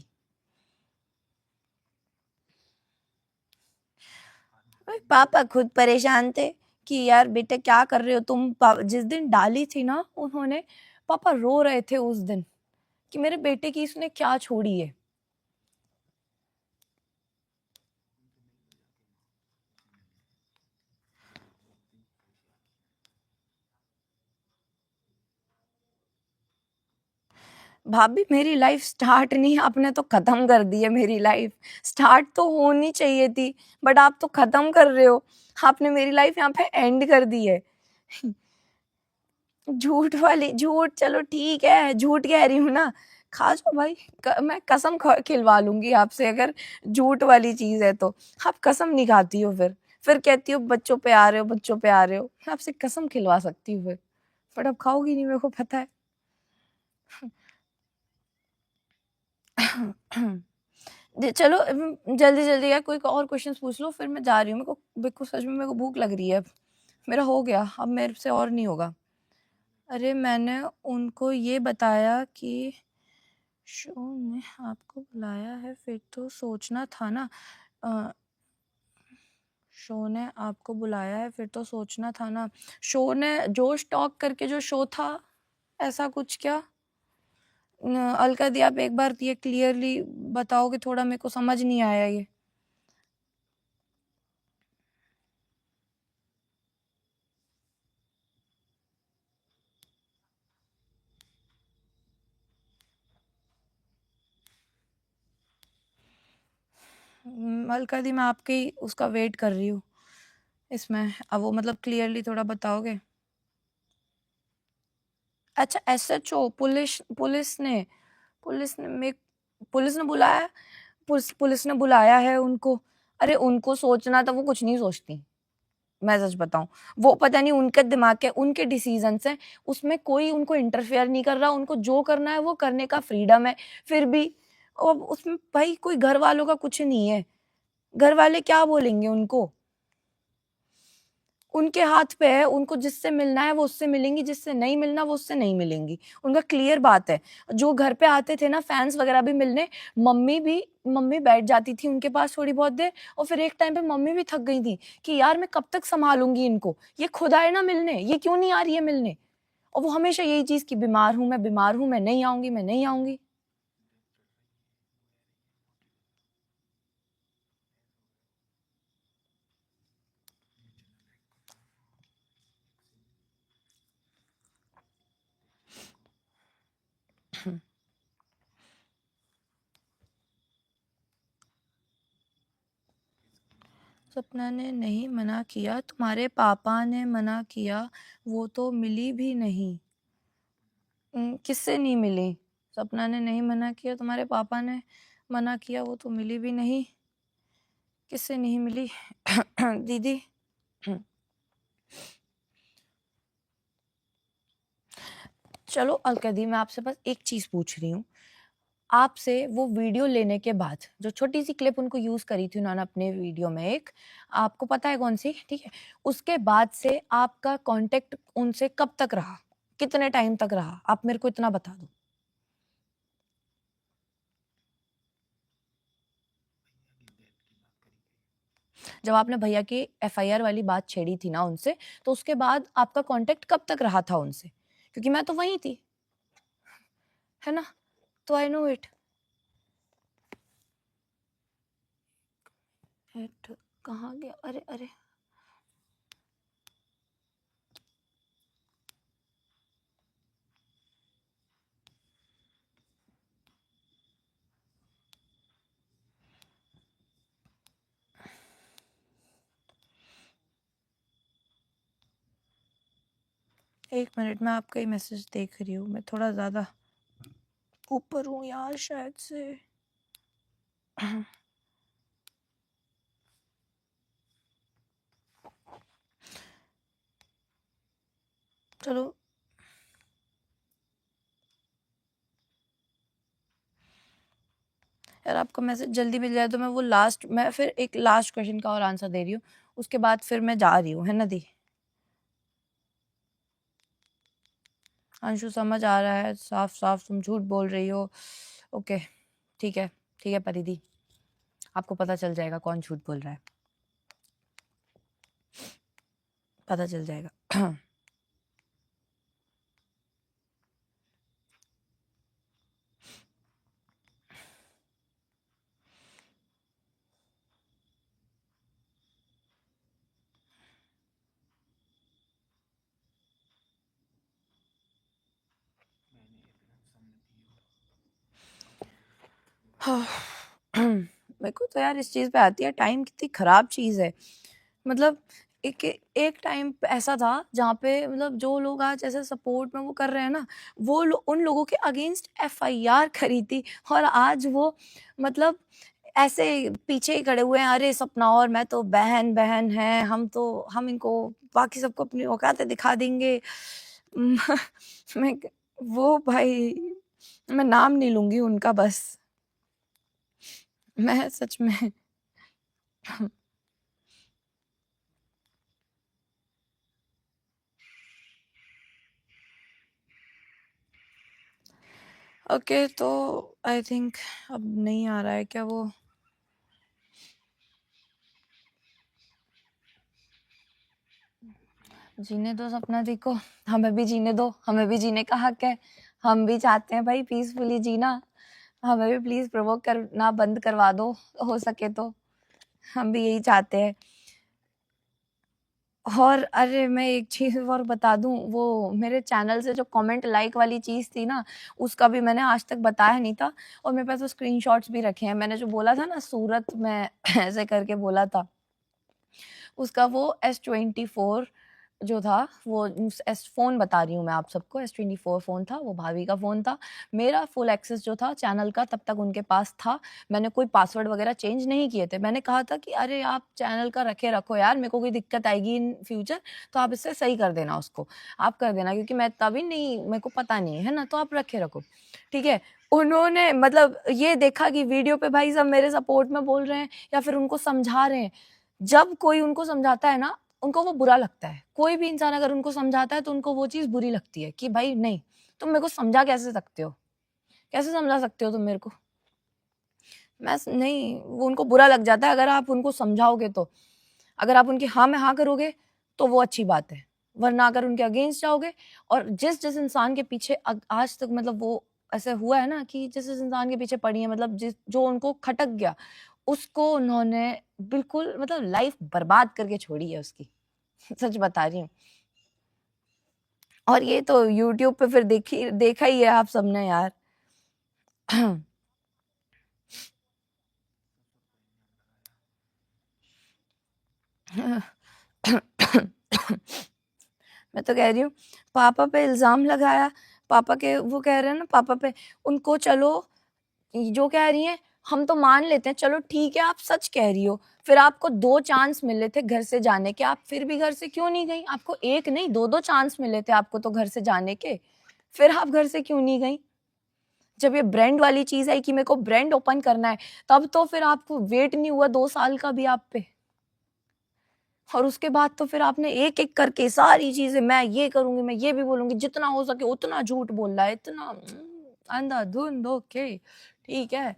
भाई पापा खुद परेशान थे कि यार बेटा क्या कर रहे हो तुम। जिस दिन डाली थी ना उन्होंने, पापा रो रहे थे उस दिन कि मेरे बेटे की इसने क्या छोड़ी है। भाभी मेरी लाइफ स्टार्ट नहीं, आपने तो खत्म कर दी है मेरी लाइफ। स्टार्ट तो होनी चाहिए थी, बट आप तो खत्म कर रहे हो। आपने मेरी लाइफ यहाँ पे एंड कर दी है। झूठ वाली झूठ, चलो ठीक है, झूठ कह रही हूँ ना। खा जाओ भाई, मैं कसम खिलवा लूंगी आपसे अगर झूठ वाली चीज है तो। आप कसम नहीं खाती हो, फिर कहती हो बच्चों पे आ रहे हो, बच्चों पे आ रहे हो। मैं आपसे कसम खिलवा सकती हूँ फिर, बट अब खाओगी नहीं, मेरे को पता है। चलो जल्दी जल्दी यार, कोई और क्वेश्चंस पूछ लो, फिर मैं जा रही हूँ। मेरे को सच में मेरे को भूख लग रही है अब। मेरा हो गया, अब मेरे से और नहीं होगा। अरे मैंने उनको ये बताया कि शो ने आपको बुलाया है, फिर तो सोचना था ना। अ, शो ने आपको बुलाया है, फिर तो सोचना था ना। शो ने जोश टॉक करके जो शो था, ऐसा कुछ क्या? अलका दी, आप एक बार ये क्लियरली बताओगे थोड़ा, मेरे को समझ नहीं आया ये। अलका दी, मैं आपके ही उसका वेट कर रही हूँ इसमें। अब वो मतलब क्लियरली थोड़ा बताओगे? अच्छा, एसएचओ, पुलिस ने मे पुलिस ने बुलाया, पुलिस ने बुलाया है उनको। अरे उनको सोचना था, वो कुछ नहीं सोचती। मैं सच बताऊं, वो पता नहीं उनका दिमाग है, उनके डिसीजन है, उसमें कोई उनको इंटरफेयर नहीं कर रहा। उनको जो करना है वो करने का फ्रीडम है। फिर भी अब उसमें भाई कोई घर वालों का कुछ नहीं है। घर वाले क्या बोलेंगे उनको? उनके हाथ पे है, उनको जिससे मिलना है वो उससे मिलेंगी, जिससे नहीं मिलना वो उससे नहीं मिलेंगी। उनका क्लियर बात है। जो घर पे आते थे ना फैंस वगैरह भी मिलने, मम्मी बैठ जाती थी उनके पास थोड़ी बहुत देर, और फिर एक टाइम पे मम्मी भी थक गई थी कि यार मैं कब तक संभालूंगी इनको, ये खुद आए ना मिलने, ये क्यों नहीं आ रही है मिलने। और वो हमेशा यही चीज की बीमार हूं, मैं नहीं आऊंगी, मैं नहीं आऊंगी। सपना ने नहीं मना किया, तुम्हारे पापा ने मना किया, वो तो मिली भी नहीं। किससे नहीं मिली? सपना ने नहीं मना किया, तुम्हारे पापा ने मना किया, वो तो मिली भी नहीं। किससे नहीं मिली? दीदी। चलो अलका दी, मैं आपसे बस एक चीज पूछ रही हूँ। आपसे वो वीडियो लेने के बाद जो छोटी सी क्लिप उनको यूज करी थी उन्होंने अपने वीडियो में, एक आपको पता है कौन सी, ठीक है? उसके बाद से आपका कांटेक्ट उनसे कब तक रहा, कितने टाइम तक रहा, आप मेरे को इतना बता दो। जब आपने भैया की एफआईआर वाली बात छेड़ी थी ना उनसे, तो उसके बाद आपका कांटेक्ट कब तक रहा था उनसे? क्योंकि मैं तो वहीं थी, है ना, तो आई नो इट। कहाँ गया? अरे अरे, एक मिनट, मैं आपका ही मैसेज देख रही हूँ। मैं थोड़ा ज्यादा ऊपर हूँ यार शायद से। चलो, यार आपका मैसेज जल्दी मिल जाए तो मैं फिर एक लास्ट क्वेश्चन का और आंसर दे रही हूँ, उसके बाद फिर मैं जा रही हूँ, है ना दी? अंशु, समझ आ रहा है, साफ साफ तुम झूठ बोल रही हो। ओके, ठीक है, ठीक है परिधि, आपको पता चल जाएगा कौन झूठ बोल रहा है, पता चल जाएगा। मेरे को तो यार इस चीज़ पे आती है, टाइम कितनी ख़राब चीज़ है। मतलब एक एक टाइम ऐसा था जहाँ पे मतलब जो लोग आज ऐसे सपोर्ट में वो कर रहे हैं ना, उन लोगों के अगेंस्ट एफआईआर करी थी, और आज वो मतलब ऐसे पीछे ही खड़े हुए हैं, अरे सपना और मैं तो बहन बहन हैं, हम इनको बाकी सबको अपनी औकातें दिखा देंगे। मैं वो भाई, मैं नाम नहीं लूंगी उनका बस। मैं सच में ओके, तो आई थिंक अब नहीं आ रहा है क्या वो? जीने दो सपना दी को, हमें भी जीने दो, हमें भी जीने का हक है। हम भी चाहते हैं भाई पीसफुली जीना, हमें भी प्लीज प्रोवोक करना बंद करवा दो, हो सके तो। हम भी यही चाहते हैं। और अरे मैं एक चीज़ और बता दूँ, वो मेरे चैनल से जो कमेंट लाइक वाली चीज़ थी ना, उसका भी मैंने आज तक बताया नहीं था, और मेरे पास वो स्क्रीनशॉट्स भी रखे हैं। मैंने जो बोला था ना सूरत में ऐसे करके बोला था, उसका वो S24 जो था, वो एस फ़ोन बता रही हूँ मैं आप सबको, S24 फ़ोन था, वो भाभी का फ़ोन था। मेरा फुल एक्सेस जो था चैनल का तब तक उनके पास था। मैंने कोई पासवर्ड वगैरह चेंज नहीं किए थे। मैंने कहा था कि अरे आप चैनल का रखे रखो यार, मेरे को कोई दिक्कत आएगी इन फ्यूचर तो आप इससे सही कर देना उसको। आप कर देना, क्योंकि मैं तभी नहीं, मेरे को पता नहीं है ना, तो आप रखे रखो। ठीक है? उन्होंने मतलब ये देखा कि वीडियो पे भाई सब मेरे सपोर्ट में बोल रहे हैं या फिर उनको समझा रहे हैं। जब कोई उनको समझाता है ना, उनको वो बुरा लगता है। कोई भी इंसान अगर उनको समझाता है तो उनको वो चीज़ बुरी लगती है कि भाई नहीं, तुम मेरे को समझा कैसे सकते हो? कैसे समझा सकते हो तुम मेरे को? मैं स नहीं, वो उनको बुरा लग जाता है अगर आप उनको समझाओगे तो। अगर आप उनकी हाँ में हाँ करोगे, तो वो अच्छी बात है। वरना अगर उनके अगेंस्ट जाओगे, और जिस-जिस इंसान के पीछे आज तक मतलब वो ऐसा हुआ है ना कि जिस-जिस इंसान के पीछे पड़ी है, मतलब जो उनको खटक गया, उसको उन्होंने बिल्कुल मतलब लाइफ़ बर्बाद करके छोड़ी है उसकी। सच बता रही हूँ। और ये तो यूट्यूब पे फिर देखा ही है आप सबने यार। मैं तो कह रही हूँ, पापा पे इल्ज़ाम लगाया, पापा के वो कह रहे हैं ना पापा पे, उनको चलो जो कह रही हैं हम तो मान लेते हैं, चलो ठीक है आप सच कह रही हो, फिर आपको 2 चांस मिले थे घर से जाने के, आप फिर भी घर से क्यों नहीं गईं? आपको 1 नहीं 2-2 चांस मिले थे आपको तो घर से जाने के, फिर आप घर से क्यों नहीं गईं? जब ये ब्रांड वाली चीज़ आई कि मेरे को ब्रांड ओपन करना है, तब तो फिर आपको वेट नहीं हुआ 2 साल का भी आप पे। और उसके बाद तो फिर आपने एक-एक करके सारी चीज़ें, मैं ये करूँगी, मैं ये भी बोलूँगी, जितना हो सके उतना झूठ बोल रहा है, इतना अंधाधुंध। ओके, ठीक है।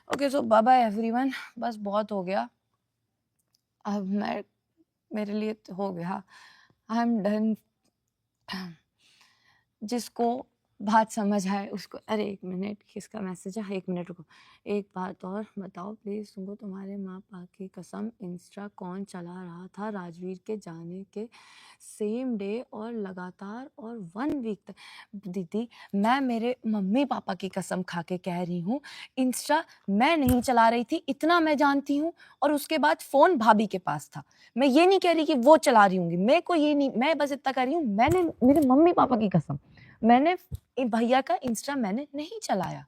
ओके, सो बाय बाय एवरीवन, बस बहुत हो गया। अब मैं, मेरे लिए तो हो गया। I am done. जिसको बात समझ आए उसको, अरे 1 मिनट, किसका मैसेज है? 1 मिनट रुको। एक बात और बताओ प्लीज़, तुमको तुम्हारे माँ-बाप की कसम, इंस्टा कौन चला रहा था राजवीर के जाने के सेम डे और लगातार और 1 वीक तक? दीदी, मैं मेरे मम्मी-पापा की कसम खा के कह रही हूँ, इंस्टा मैं नहीं चला रही थी, इतना मैं जानती हूँ, और उसके बाद फ़ोन भाभी के पास था। मैं ये नहीं कह रही कि वो चला रही होंगी, मेरे को ये नहीं, मैं बस इतना कह रही हूँ, मैंने मेरे मम्मी-पापा की कसम, मैंने भैया का इंस्टा मैंने नहीं चलाया,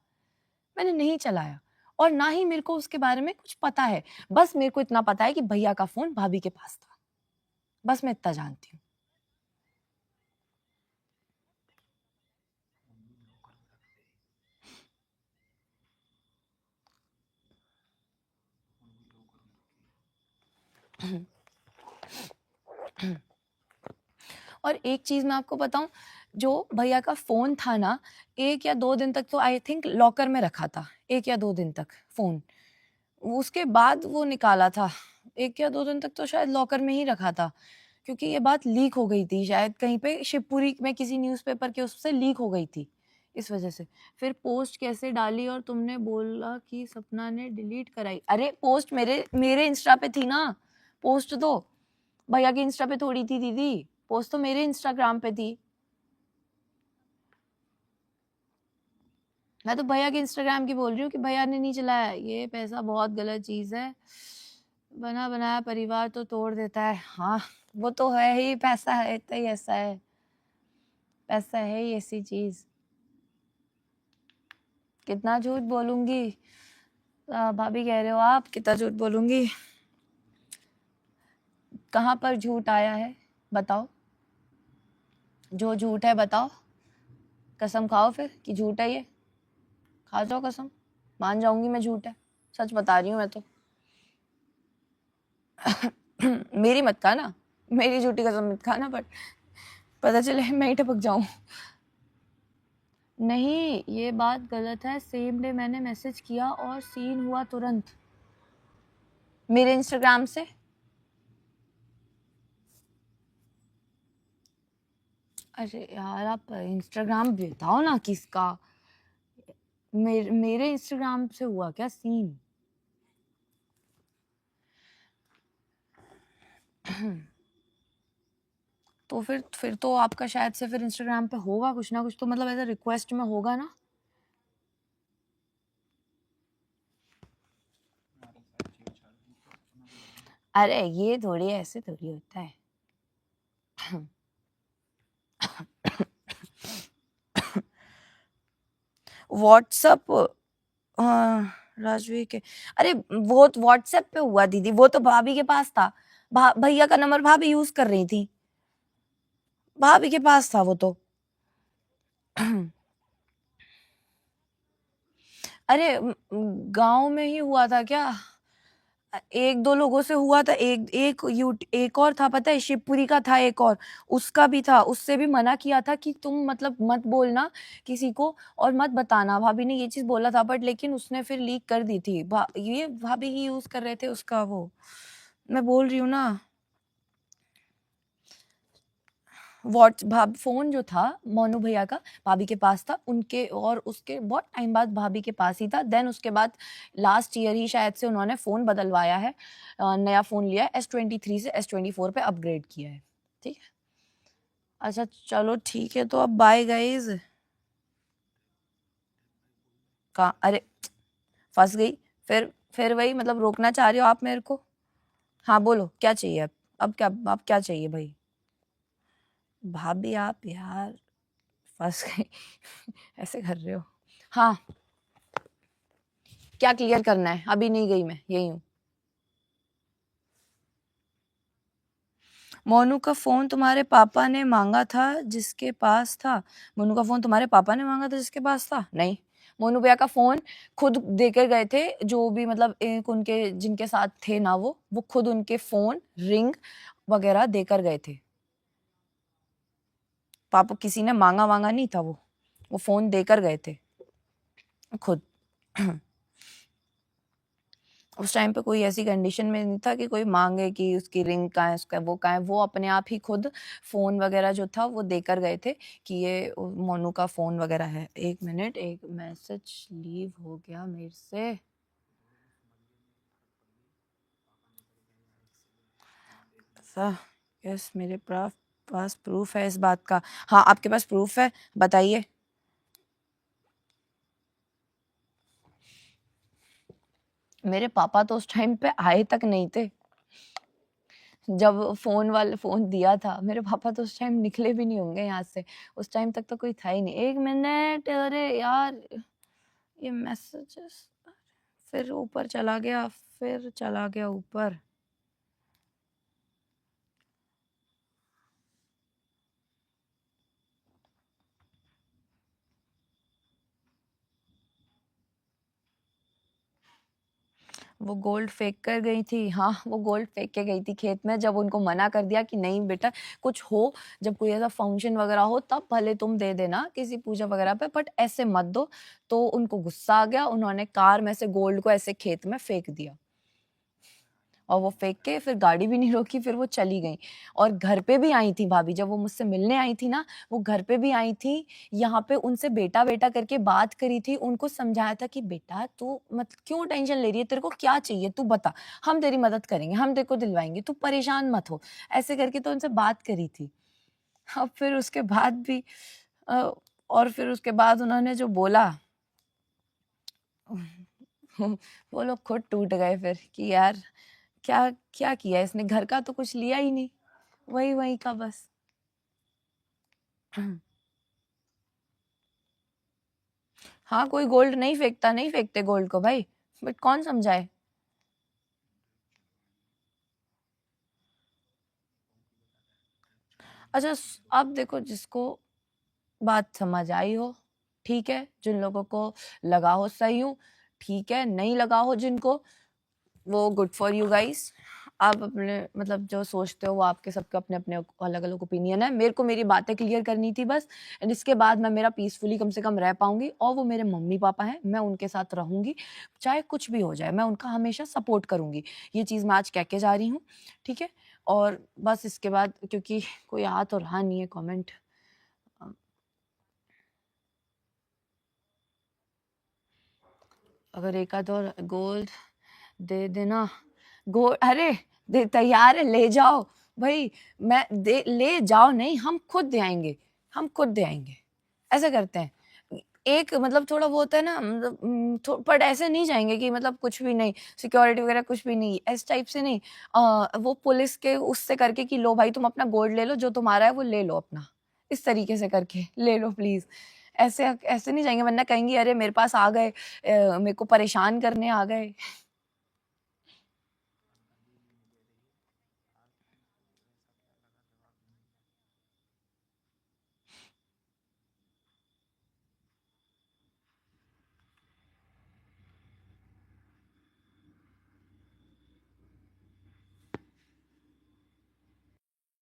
मैंने नहीं चलाया, और ना ही मेरे को उसके बारे में कुछ पता है। बस मेरे को इतना पता है कि भैया का फ़ोन भाभी के पास था। बस मैं इतना जानती हूँ। और एक चीज़ मैं आपको बताऊँ, जो भैया का फ़ोन था ना, 1 या 2 दिन तक तो आई थिंक लॉकर में रखा था, 1 या 2 दिन तक फ़ोन। उसके बाद वो निकाला था, 1 या 2 दिन तक तो शायद लॉकर में ही रखा था, क्योंकि ये बात लीक हो गई थी शायद कहीं पे शिवपुरी में किसी न्यूज़पेपर के उससे लीक हो गई थी, इस वज़ह से। फिर पोस्ट कैसे डाली और तुमने बोला कि सपना ने डिलीट कराई? अरे पोस्ट मेरे मेरे इंस्टा पे थी ना, पोस्ट तो भैया के इंस्टा पे थोड़ी थी दीदी, पोस्ट तो मेरे इंस्टाग्राम पे थी। मैं तो भैया के इंस्टाग्राम की बोल रही हूँ कि भैया ने नहीं चलाया, ये पैसा बहुत गलत चीज़ है, बना बनाया परिवार तो तोड़ देता है। हाँ वो तो है ही, पैसा है तो ही ऐसा है, पैसा है ही ऐसी चीज़। कितना झूठ बोलूंगी भाभी, कह रहे हो आप कितना झूठ बोलूंगी? कहाँ पर झूठ आया है बताओ, जो झूठ है बताओ, कसम खाओ फिर कि झूठ है ये, खा जाओ कसम, मान जाऊंगी मैं झूठ है, सच बता रही हूँ मैं तो। मेरी मत खाना, मेरी झूठी कसम मत खाना, बट पता चले मैं ही टपक जाऊं। नहीं ये बात गलत है, सेम डे मैंने मैसेज किया और सीन हुआ तुरंत मेरे इंस्टाग्राम से। अरे यार आप इंस्टाग्राम बताओ ना किसका, मेरे इंस्टाग्राम से हुआ क्या सीन? तो फिर तो आपका शायद से फिर इंस्टाग्राम पे होगा कुछ ना कुछ, तो मतलब ऐसा रिक्वेस्ट में होगा ना। अरे ये थोड़ी ऐसे थोड़ी होता है। व्हाट्सअप, हाँ राजवीर के, अरे वो व्हाट्सएप पे हुआ दीदी, वो तो भाभी के पास था, भैया का नंबर भाभी यूज कर रही थी, भाभी के पास था वो तो। अरे गांव में ही हुआ था क्या, एक दो लोगों से हुआ था, एक और था पता है, शिवपुरी का था एक और, उसका भी था, उससे भी मना किया था कि तुम मतलब मत बोलना किसी को और मत बताना, भाभी ने ये चीज बोला था, बट लेकिन उसने फिर लीक कर दी थी, ये भाभी ही यूज कर रहे थे उसका, वो मैं बोल रही हूँ ना। फोन जो था मोनू भैया का भाभी के पास था उनके, और उसके बहुत टाइम बाद भाभी के पास ही था, देन उसके बाद लास्ट ईयर ही शायद से उन्होंने फोन बदलवाया है, नया फोन लिया है, S23 से S24 पे अपग्रेड किया है। ठीक है, अच्छा चलो ठीक है, तो अब बाय गाइज। का अरे फंस गई, फिर वही मतलब रोकना चाह रहे हो आप मेरे को? हाँ बोलो क्या चाहिए अब क्या, अब क्या चाहिए भाई? भाभी आप यार फंस गई। ऐसे कर रहे हो? हाँ क्या क्लियर करना है? अभी नहीं गई मैं, यही हूँ। मोनू का फोन तुम्हारे पापा ने मांगा था जिसके पास था? मोनू का फोन तुम्हारे पापा ने मांगा था जिसके पास था? नहीं, मोनू भैया का फोन खुद देकर गए थे, जो भी मतलब एक उनके जिनके साथ थे ना, वो खुद उनके फोन रिंग वगैरह देकर गए थे। पापा किसी ने मांगा वांगा नहीं था, वो फोन देकर गए थे खुद। उस टाइम पे कोई ऐसी कंडीशन में नहीं था कि कोई मांगे कि उसकी रिंग कहाँ है, उसका वो कहाँ है, वो अपने आप ही खुद फोन वगैरह जो था वो देकर गए थे कि ये मोनू का फोन वगैरह है। एक मिनट, एक मैसेज लीव हो गया मेरे से। यस मेरे पास प्रूफ है इस बात का। हाँ आपके पास प्रूफ है, बताइए। मेरे पापा तो उस टाइम पे आए तक नहीं थे, जब फोन दिया था मेरे पापा तो उस टाइम निकले भी नहीं होंगे यहाँ से, उस टाइम तक तो कोई था ही नहीं। एक मिनट, अरे यार ये मैसेजेस, फिर ऊपर चला गया, फिर चला गया ऊपर। वो गोल्ड फेंक कर गई थी, हाँ वो गोल्ड फेंक के गई थी खेत में, जब उनको मना कर दिया कि नहीं बेटा कुछ हो, जब कोई ऐसा फंक्शन वगैरह हो तब भले तुम दे देना किसी पूजा वगैरह पे, बट ऐसे मत दो। तो उनको गुस्सा आ गया, उन्होंने कार में से गोल्ड को ऐसे खेत में फेंक दिया, और वो फेंक के फिर गाड़ी भी नहीं रोकी, फिर वो चली गई। और घर पे भी आई थी भाभी, जब वो मुझसे मिलने आई थी ना, वो घर पे भी आई थी, यहाँ पे उनसे बेटा बेटा करके बात करी थी, उनको समझाया था कि बेटा तू मत क्यों टेंशन ले रही है, तेरे को क्या चाहिए तू बता, हम तेरी मदद करेंगे, हम तेरे को दिलवाएंगे, तू परेशान मत हो, ऐसे करके तो उनसे बात करी थी। अब फिर उसके बाद भी और फिर उसके बाद उन्होंने जो बोला वो लोग खुद टूट गए फिर कि यार क्या क्या किया इसने, घर का तो कुछ लिया ही नहीं, वही वही का बस। हाँ, कोई गोल्ड नहीं फेंकता, नहीं फेंकते गोल्ड को भाई, बट कौन समझाए। अच्छा अब देखो, जिसको बात समझ आई हो ठीक है, जिन लोगों को लगा हो सही हूँ ठीक है, नहीं लगा हो जिनको, वो गुड फॉर यू गाइस। आप अपने मतलब जो सोचते हो वो आपके सबके अपने अपने अलग अलग ओपिनियन है, मेरे को मेरी बातें क्लियर करनी थी बस, एंड इसके बाद मैं मेरा पीसफुली कम से कम रह पाऊंगी, और वो मेरे मम्मी पापा हैं, मैं उनके साथ रहूंगी, चाहे कुछ भी हो जाए, मैं उनका हमेशा सपोर्ट करूंगी। ये चीज़ मैं आज कह के जा रही हूँ, ठीक है। और बस इसके बाद क्योंकि कोई आ तो रहा नहीं है कॉमेंट, अगर एक आध और गोल्ड दे देना, गोल्ड अरे दे तैयार है, ले जाओ भाई, मैं दे ले जाओ, नहीं हम खुद दे आएंगे, हम खुद दे आएंगे, ऐसे करते हैं। एक मतलब थोड़ा वो होता है ना, मतलब पर ऐसे नहीं जाएंगे कि मतलब कुछ भी नहीं, सिक्योरिटी वगैरह कुछ भी नहीं, इस टाइप से नहीं। वो पुलिस के उससे करके कि लो भाई तुम अपना गोल्ड ले लो, जो तुम्हारा है वो ले लो अपना, इस तरीके से करके ले लो प्लीज। ऐसे ऐसे नहीं जाएंगे, वरना कहेंगे अरे मेरे पास आ गए, मेरे को परेशान करने आ गए।